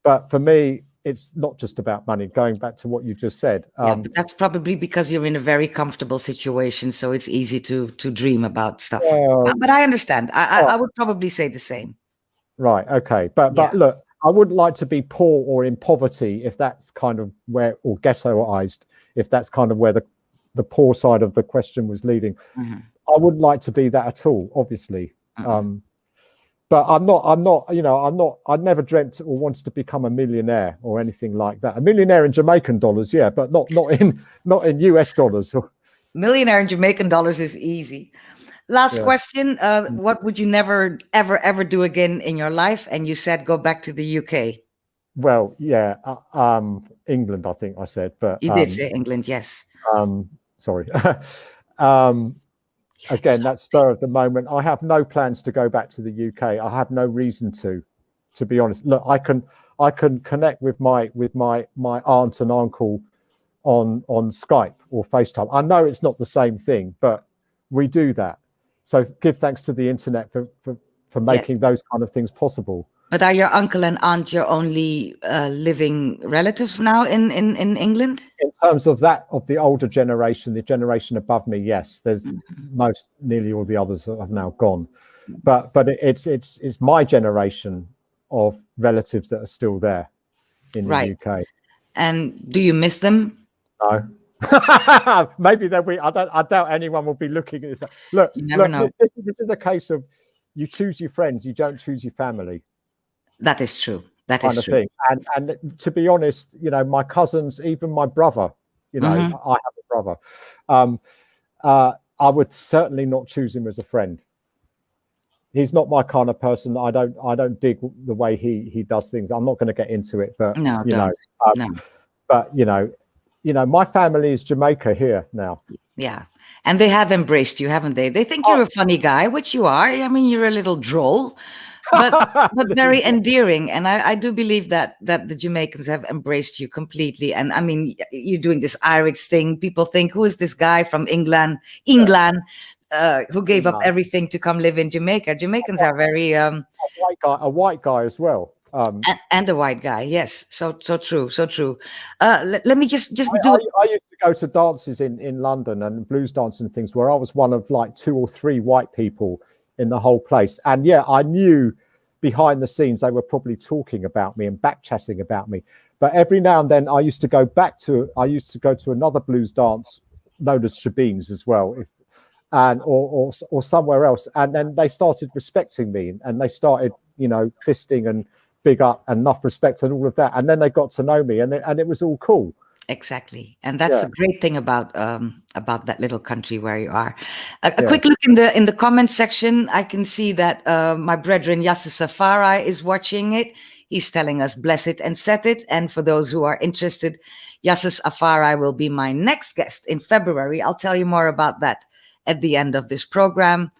C: But for me, it's not just about money. Going back to what you just said.
B: Yeah, but that's probably because you're in a very comfortable situation, so it's easy to dream about stuff. But I understand. I would probably say the same.
C: Right. Okay. But look, I wouldn't like to be poor or in poverty if that's kind of where, or ghettoized, if that's kind of where the poor side of the question was leading. I wouldn't like to be that at all, obviously. But I'm not, you know, I'd never dreamt or wanted to become a millionaire or anything like that. A millionaire in Jamaican dollars, yeah, but not in US dollars.
B: Millionaire in Jamaican dollars is easy. Last question. What would you never, ever do again in your life? And you said go back to the UK.
C: Well, yeah, England, I think I said, but
B: you did say England, yes.
C: Sorry. Again, that's spur of the moment. I have no plans to go back to the UK. I have no reason to be honest. Look, I can connect with my aunt and uncle on Skype or FaceTime. I know it's not the same thing, but we do that. So give thanks to the internet for making those kind of things possible. But
B: are your uncle and aunt your only living relatives now in England?
C: In terms of the older generation, the generation above me, yes. There's nearly all the others have now gone. But it's my generation of relatives that are still there in the UK.
B: And do you miss them?
C: No. Maybe there'll be. I doubt anyone will be looking at this. Look,
B: you never know.
C: This is a case of you choose your friends, you don't choose your family.
B: That is true. That is true.
C: Thing. And to be honest, you know, my cousins, even my brother, you know, I have a brother. I would certainly not choose him as a friend. He's not my kind of person. I don't dig the way he does things. I'm not going to get into it, but but you know, my family is Jamaica here now.
B: Yeah. And they have embraced you, haven't they? They think you're a funny guy, which you are. I mean, you're a little droll, but very endearing. And I do believe that the Jamaicans have embraced you completely. And I mean, you're doing this Irish thing. People think, who is this guy from England, who gave up everything to come live in Jamaica? Jamaicans are very a
C: white guy as well.
B: And a white guy, yes. So true, so true. Let me just do.
C: I used to go to dances in London and blues dances and things where I was one of like 2 or 3 white people in the whole place. And yeah, I knew behind the scenes they were probably talking about me and back chatting about me. But every now and then I used to go to another blues dance known as Shebeens as well, or somewhere else. And then they started respecting me and they started, you know, fisting and big up and enough respect and all of that, and then they got to know me, and it was all cool.
B: Exactly, and that's the great thing about that little country where you are. A quick look in the comment section. I can see that my brethren Yasser Safari is watching it. He's telling us bless it and set it. And for those who are interested, Yasser Safari will be my next guest in February. I'll tell you more about that at the end of this program.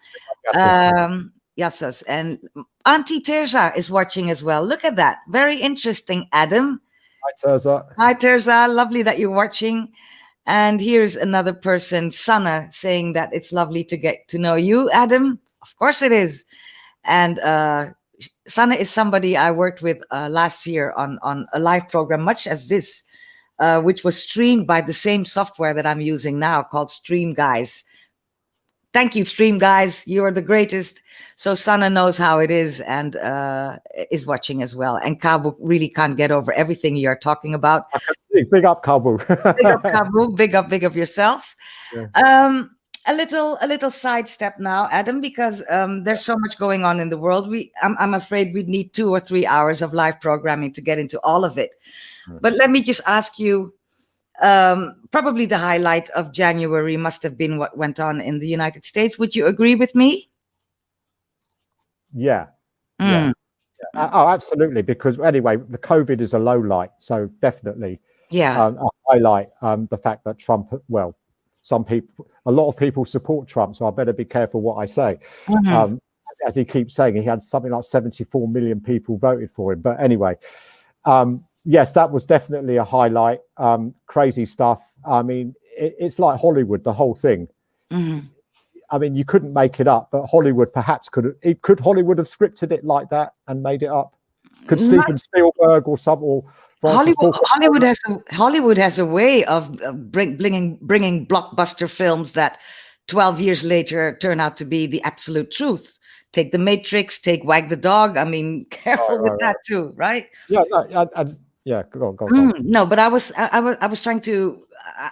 B: Yes, and Auntie Terza is watching as well. Look at that. Very interesting, Adam.
C: Hi, Terza.
B: Hi, Terza. Lovely that you're watching. And here's another person, Sana, saying that it's lovely to get to know you, Adam. Of course it is. And Sana is somebody I worked with last year on a live program, much as this, which was streamed by the same software that I'm using now called Stream Guys. Thank you, Stream Guys. You are the greatest. So Sana knows how it is and is watching as well. And Kabu really can't get over everything you're talking about.
C: Big up, Kabu.
B: Big up, Kabu. Big up yourself. Yeah. A little sidestep now, Adam, because there's so much going on in the world. I'm afraid we'd need 2 or 3 hours of live programming to get into all of it. But let me just ask you, probably the highlight of January must have been what went on in the United States. Would you agree with me?
C: Yeah. Oh, absolutely. Because anyway, the COVID is a low light. So definitely a highlight the fact that Trump, well, a lot of people support Trump. So I better be careful what I say. As he keeps saying, he had something like 74 million people voted for him. But anyway, yes, that was definitely a highlight. Crazy stuff. I mean, it's like Hollywood, the whole thing. I mean, you couldn't make it up, but Hollywood perhaps could Hollywood have scripted it like that and made it up? Could Steven Spielberg or Francis Ford Coppola.
B: Hollywood has a way of bringing blockbuster films that 12 years later turn out to be the absolute truth. Take The Matrix, take Wag the Dog. I mean, careful with that too, right?
C: Yeah, yeah. Go on.
B: No, but I was trying to.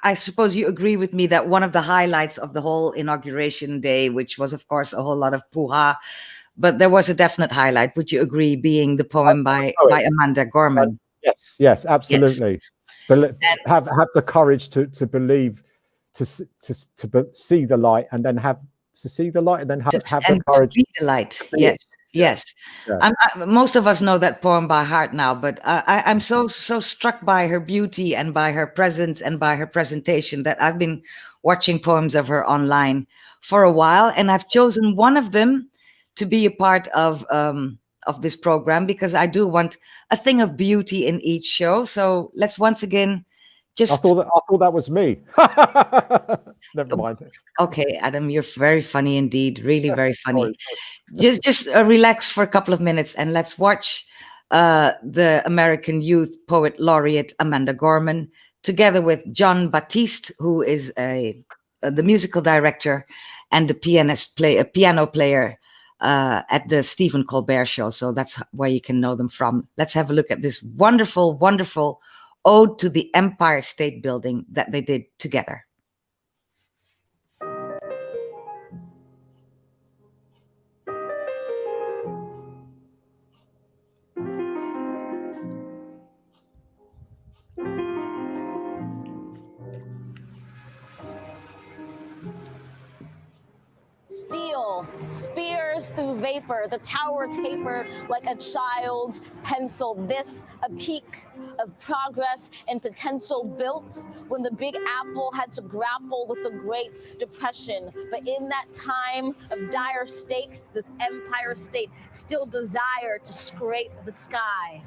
B: I suppose you agree with me that one of the highlights of the whole inauguration day, which was of course a whole lot of poo-ha, but there was a definite highlight. Would you agree? Being the poem by Amanda Gorman.
C: Yes, absolutely. But have the courage to believe, to see the light, and then have the courage
B: to be the light. Yes.
C: Yeah.
B: Most of us know that poem by heart now, but I'm so struck by her beauty and by her presence and by her presentation that I've been watching poems of her online for a while, and I've chosen one of them to be a part of this program because I do want a thing of beauty in each show. So let's once again just.
C: I thought that was me. Never mind.
B: Okay, Adam, you're very funny indeed. Really very funny. Just relax for a couple of minutes and let's watch the American Youth Poet Laureate Amanda Gorman together with John Batiste, who is the musical director and the piano player at the Stephen Colbert Show. So that's where you can know them from. Let's have a look at this wonderful, wonderful ode to the Empire State Building that they did together.
D: Steel spears through vapor, the tower tapered like a child's pencil. This a peak of progress and potential built when the Big Apple had to grapple with the Great Depression. But in that time of dire stakes, this Empire State still desired to scrape the sky.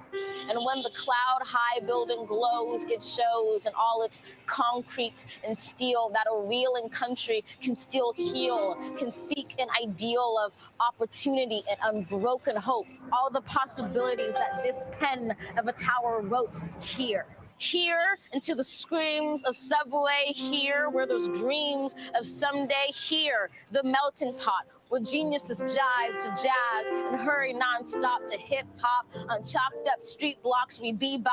D: And when the cloud-high building glows, it shows in all its concrete and steel that a reeling country can still heal, can seek an ideal of opportunity and unbroken hope. All the possibilities that this pen of a tower wrote here. Here into the screams of Subway, here where there's dreams of someday, here the melting pot where geniuses jive to jazz and hurry nonstop to hip hop. On chalked up street blocks we bebop.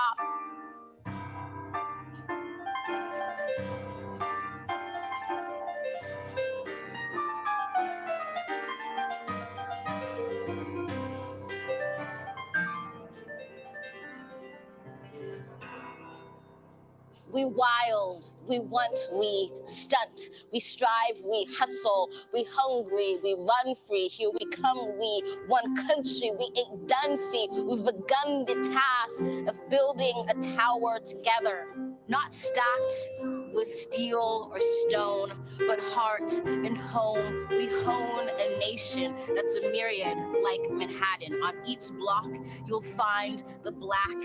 D: We wild, we want, we stunt, we strive, we hustle, we hungry, we run free, here we come, we one country, we ain't done, see, we've begun the task of building a tower together, not stacked with steel or stone, but heart and home, we hone a nation that's a myriad like Manhattan. On each block, you'll find the Black,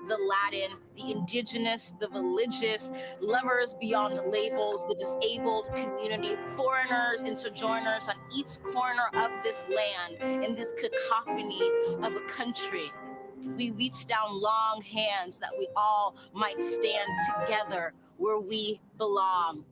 D: the Latin, the indigenous, the religious, lovers beyond labels, the disabled community, foreigners and sojourners on each corner of this land, in this cacophony of a country. We reach down long hands that we all might stand together where we belong.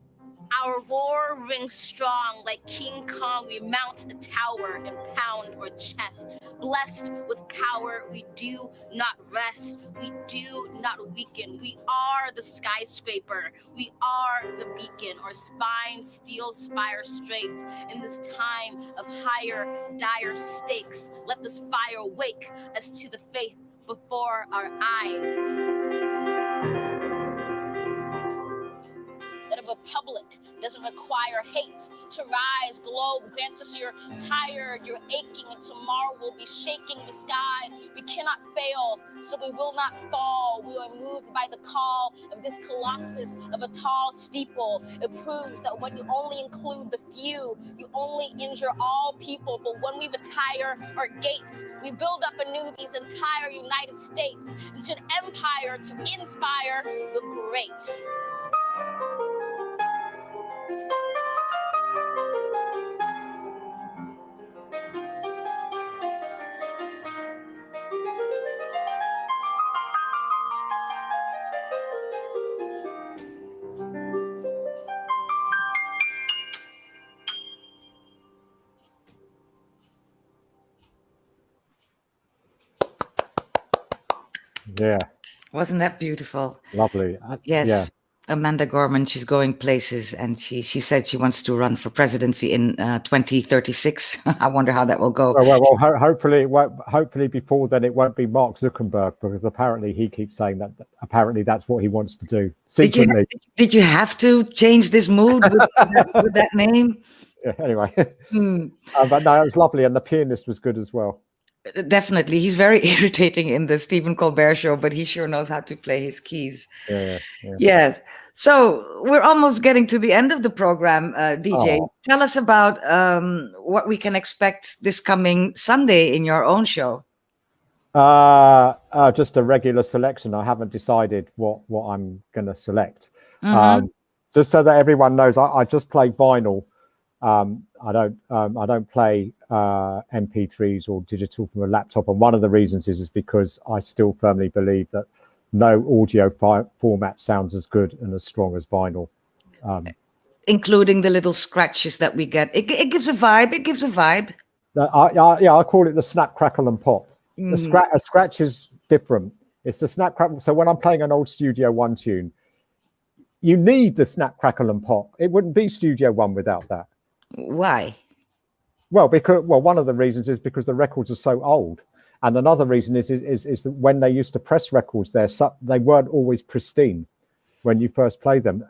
D: Our roar rings strong like King Kong. We mount a tower and pound our chest. Blessed with power, we do not rest. We do not weaken. We are the skyscraper. We are the beacon. Our spine, steel spire straight. In this time of higher, dire stakes, let this fire wake us to the faith before our eyes. That a republic doesn't require hate to rise. Globe, grant us you're tired, you're aching, and tomorrow we'll be shaking the skies. We cannot fail, so we will not fall. We are moved by the call of this colossus of a tall steeple. It proves that when you only include the few, you only injure all people. But when we retire our gates, we build up anew these entire United States into an empire to inspire the great.
C: Yeah,
B: Wasn't that beautiful?
C: lovely.
B: Yes.
C: Yeah.
B: Amanda Gorman, she's going places, and she said she wants to run for presidency in 2036. I wonder how that will go.
C: Well, hopefully it won't. Hopefully before then it won't be Mark Zuckerberg, because apparently he keeps saying that. Apparently that's what he wants to do secretly.
B: Did you have to change this mood with that name?
C: Yeah, anyway, but no, it was lovely, and the pianist was good as well.
B: Definitely. He's very irritating in the Stephen Colbert Show, but he sure knows how to play his keys.
C: Yeah.
B: Yes. So we're almost getting to the end of the program, DJ.
C: Oh.
B: Tell us about what we can expect this coming Sunday in your own show.
C: Just a regular selection. I haven't decided what I'm going to select. Just so that everyone knows, I just play vinyl. I don't play MP3s or digital from a laptop, and one of the reasons is because I still firmly believe that no audio format sounds as good and as strong as vinyl,
B: including the little scratches that we get. It gives a vibe. It gives a vibe.
C: I call it the snap, crackle, and pop. A scratch is different. It's the snap, crackle. So when I'm playing an old Studio One tune, you need the snap, crackle, and pop. It wouldn't be Studio One without that.
B: Why?
C: Well, one of the reasons is because the records are so old, and another reason is that when they used to press records, they weren't always pristine when you first play them.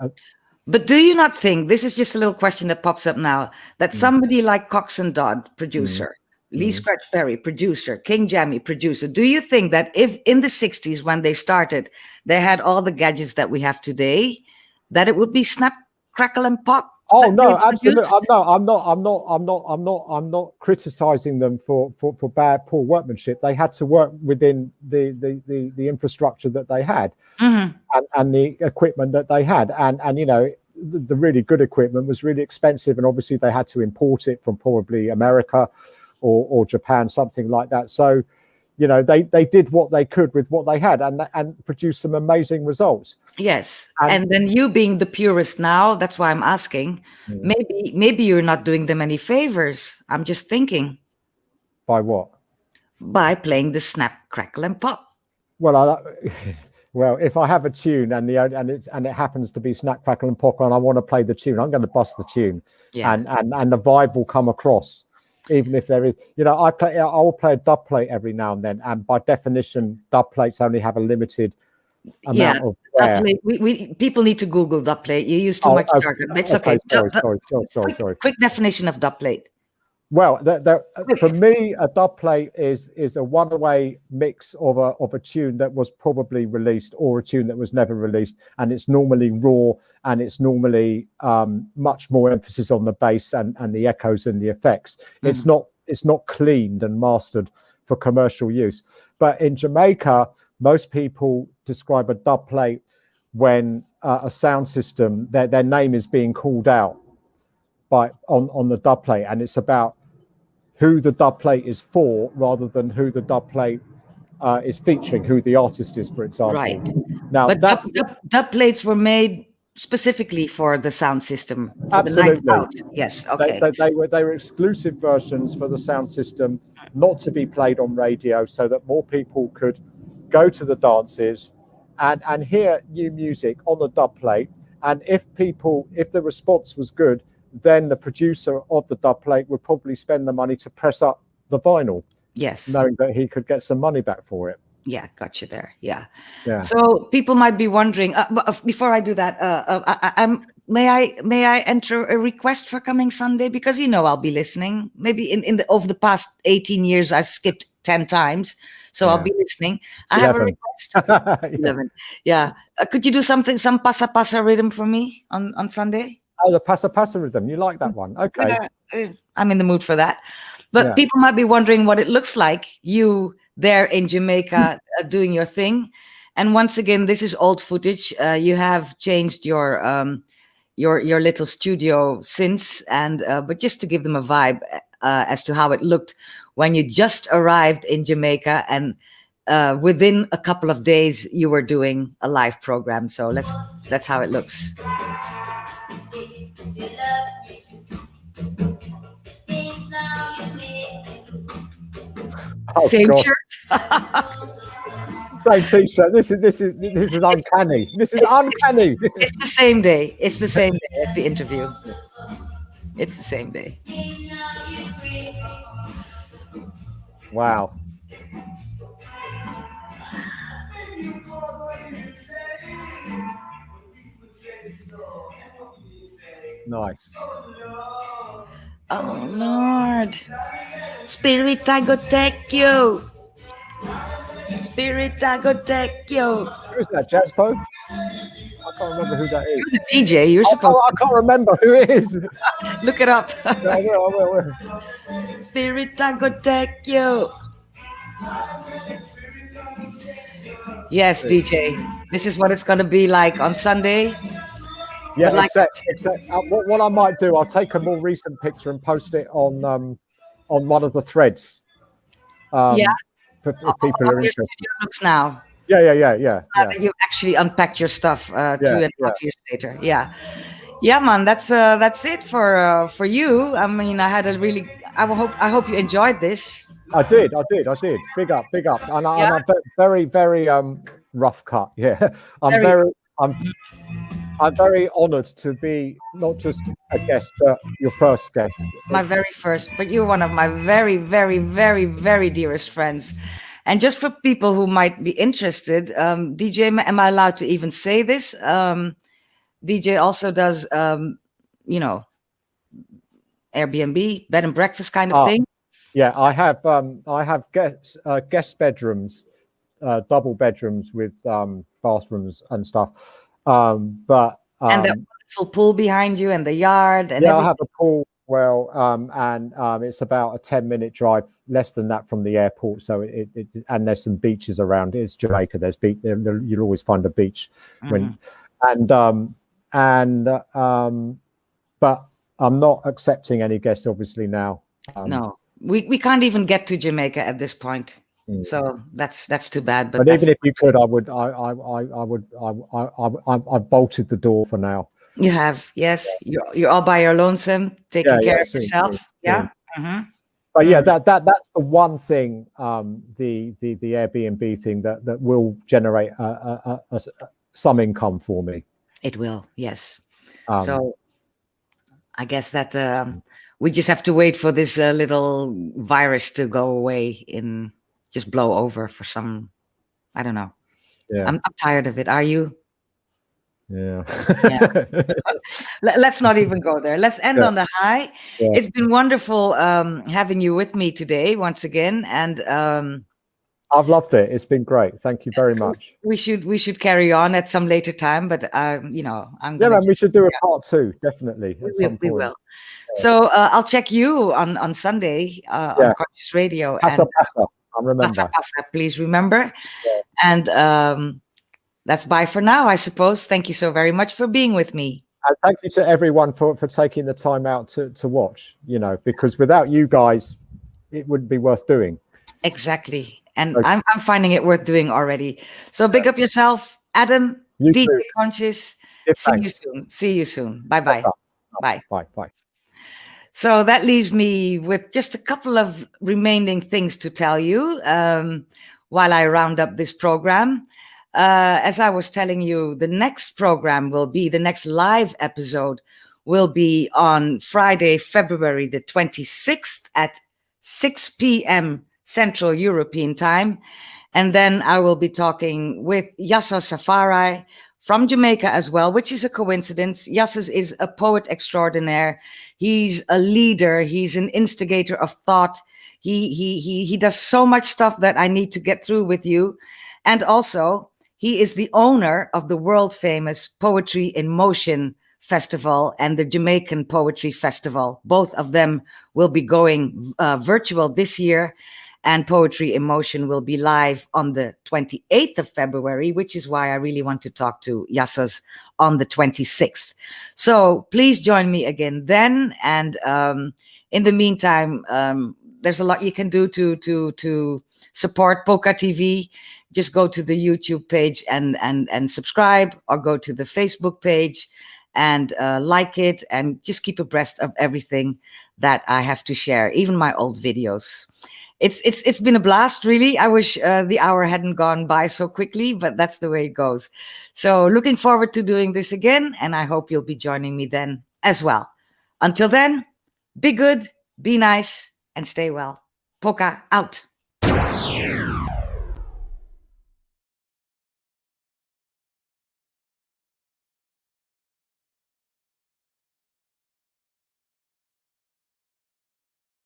B: But do you not think, this is just a little question that pops up now, that somebody like Cox and Dodd, producer, Lee Scratch Perry, producer, King Jammy, producer, do you think that if in the 60s when they started, they had all the gadgets that we have today, that it would be snap, crackle, and pop?
C: Oh no, absolutely. I'm not criticizing them for poor workmanship. They had to work within the infrastructure that they had, and the equipment that they had, and you know, the really good equipment was really expensive, and obviously they had to import it from probably America or Japan, something like that. So, you know, they did what they could with what they had, and produced some amazing results.
B: Yes, and then you being the purist now, that's why I'm asking. Maybe you're not doing them any favors. I'm just thinking.
C: By what?
B: By playing the snap, crackle, and pop.
C: Well, well, if I have a tune and it happens to be snap, crackle, and pop, and I want to play the tune, I'm going to bust the tune, and the vibe will come across. Even if there is, you know, I'll play a dub plate every now and then, and by definition, dub plates only have a limited amount of wear.
B: Dub plate. People need to Google dub plate. You use too much jargon. It's okay.
C: Sorry.
B: Quick definition of dub plate.
C: Well, for me, a dub plate is a one-way mix of a tune that was probably released or a tune that was never released, and it's normally raw, and it's normally much more emphasis on the bass and the echoes and the effects. It's not cleaned and mastered for commercial use. But in Jamaica, most people describe a dub plate when a sound system, their name is being called out on the dub plate, and it's about who the dub plate is for rather than who the dub plate is featuring, who the artist is, for example.
B: Right.
C: Now,
B: but dub plates were made specifically for the sound system. For
C: absolutely.
B: The night out. Yes. Okay.
C: They were exclusive versions for the sound system, not to be played on radio, so that more people could go to the dances and hear new music on the dub plate. And if the response was good, then the producer of the dub plate would probably spend the money to press up the vinyl. Yes. Knowing that he could get some money back for it.
B: Yeah, got you there. Yeah. So people might be wondering, but before I do that, may I enter a request for coming Sunday? Because, you know, I'll be listening. Maybe over the past 18 years, I skipped 10 times. So I'll be listening. I 11. Have a request. 11. Yeah. Could you do some pasa pasa rhythm for me on Sunday?
C: Oh, the pasa pasa rhythm. You like that one? Okay.
B: Yeah, I'm in the mood for that. But people might be wondering what it looks like, you there in Jamaica doing your thing. And once again, this is old footage. You have changed your little studio since, but just to give them a vibe as to how it looked when you just arrived in Jamaica, and within a couple of days you were doing a live program. So that's how it looks.
C: Oh,
B: same
C: God.
B: shirt.
C: Same t-shirt. This is uncanny. This is uncanny.
B: It's the same day. It's the same day as the interview. It's the same day.
C: Wow. Nice.
B: Oh Lord, Spirit, I go take you. Spirit, I go take you.
C: Who's that? Jazzpo? I can't remember who that is.
B: You're the DJ. You're supposed.
C: I can't remember who it is.
B: to look it up.
C: Yeah, I will.
B: Spirit, I go take you. Yes, DJ. This is what it's going to be like on Sunday.
C: Yeah,
B: like,
C: except what I might do, I'll take a more recent picture and post it on one of the threads.
B: Yeah.
C: If people are interested.
B: Looks now.
C: Yeah.
B: You actually unpacked your stuff 2.5 years later. Yeah, man. That's it for you. I mean, I hope you enjoyed this.
C: I did. Big up. And I'm very, very rough cut. Yeah, I'm very honoured to be not just a guest, but your first guest.
B: My very first, but you're one of my very, very, very, very dearest friends. And just for people who might be interested, DJ, am I allowed to even say this? DJ also does, Airbnb, bed and breakfast kind of thing.
C: Yeah, I have guest bedrooms, double bedrooms with bathrooms and stuff. And
B: the wonderful pool behind you and the yard. And
C: I have a pool. Well, and it's about a 10-minute drive, less than that from the airport. So and there's some beaches around. It's Jamaica. There's beach. You'll always find a beach but I'm not accepting any guests obviously now.
B: No, we can't even get to Jamaica at this point. So that's too bad.
C: But even if you could, I would. I've bolted the door for now.
B: You have, yes. You're all by your lonesome, taking care of yourself. Yeah. Mm-hmm.
C: But yeah, that's the one thing, the Airbnb thing that will generate some income for me.
B: It will, yes. So I guess that we just have to wait for this little virus to go away and just blow over for some, I don't know.
C: Yeah.
B: I'm tired of it. Are you?
C: Yeah.
B: Let's not even go there. Let's end on the high. Yeah. It's been wonderful having you with me today once again, and
C: I've loved it. It's been great. Thank you very much.
B: We should carry on at some later time, but
C: we should do a part 2 definitely.
B: We will. So I'll check you on Sunday on Conscious Radio.
C: Passa. I remember.
B: Passa, please remember. Yeah. And that's bye for now, I suppose. Thank you so very much for being with me.
C: And thank you to everyone for taking the time out to watch, because without you guys, it wouldn't be worth doing.
B: Exactly. And I'm finding it worth doing already. So big up yourself, Adam, DJ too. Conscious. See you soon. Bye-bye. Bye.
C: Bye.
B: So that leaves me with just a couple of remaining things to tell you while I round up this program. As I was telling you, the next live episode will be on Friday, February the 26th at 6 p.m. Central European Time. And then I will be talking with Yasser Safari from Jamaica as well, which is a coincidence. Yasser is a poet extraordinaire. He's a leader. He's an instigator of thought. He does so much stuff that I need to get through with you. And also, he is the owner of the world famous Poetry in Motion Festival and the Jamaican Poetry Festival. Both of them will be going virtual this year, and Poetry in Motion will be live on the 28th of February, which is why I really want to talk to Yasser on the 26th. So please join me again then. And in the meantime, there's a lot you can do to support PocaTV. Just go to the YouTube page and subscribe, or go to the Facebook page and like it, and just keep abreast of everything that I have to share, even my old videos. It's been a blast, really. I wish the hour hadn't gone by so quickly, but that's the way it goes. So looking forward to doing this again, and I hope you'll be joining me then as well. Until then, be good, be nice, and stay well. Poca out.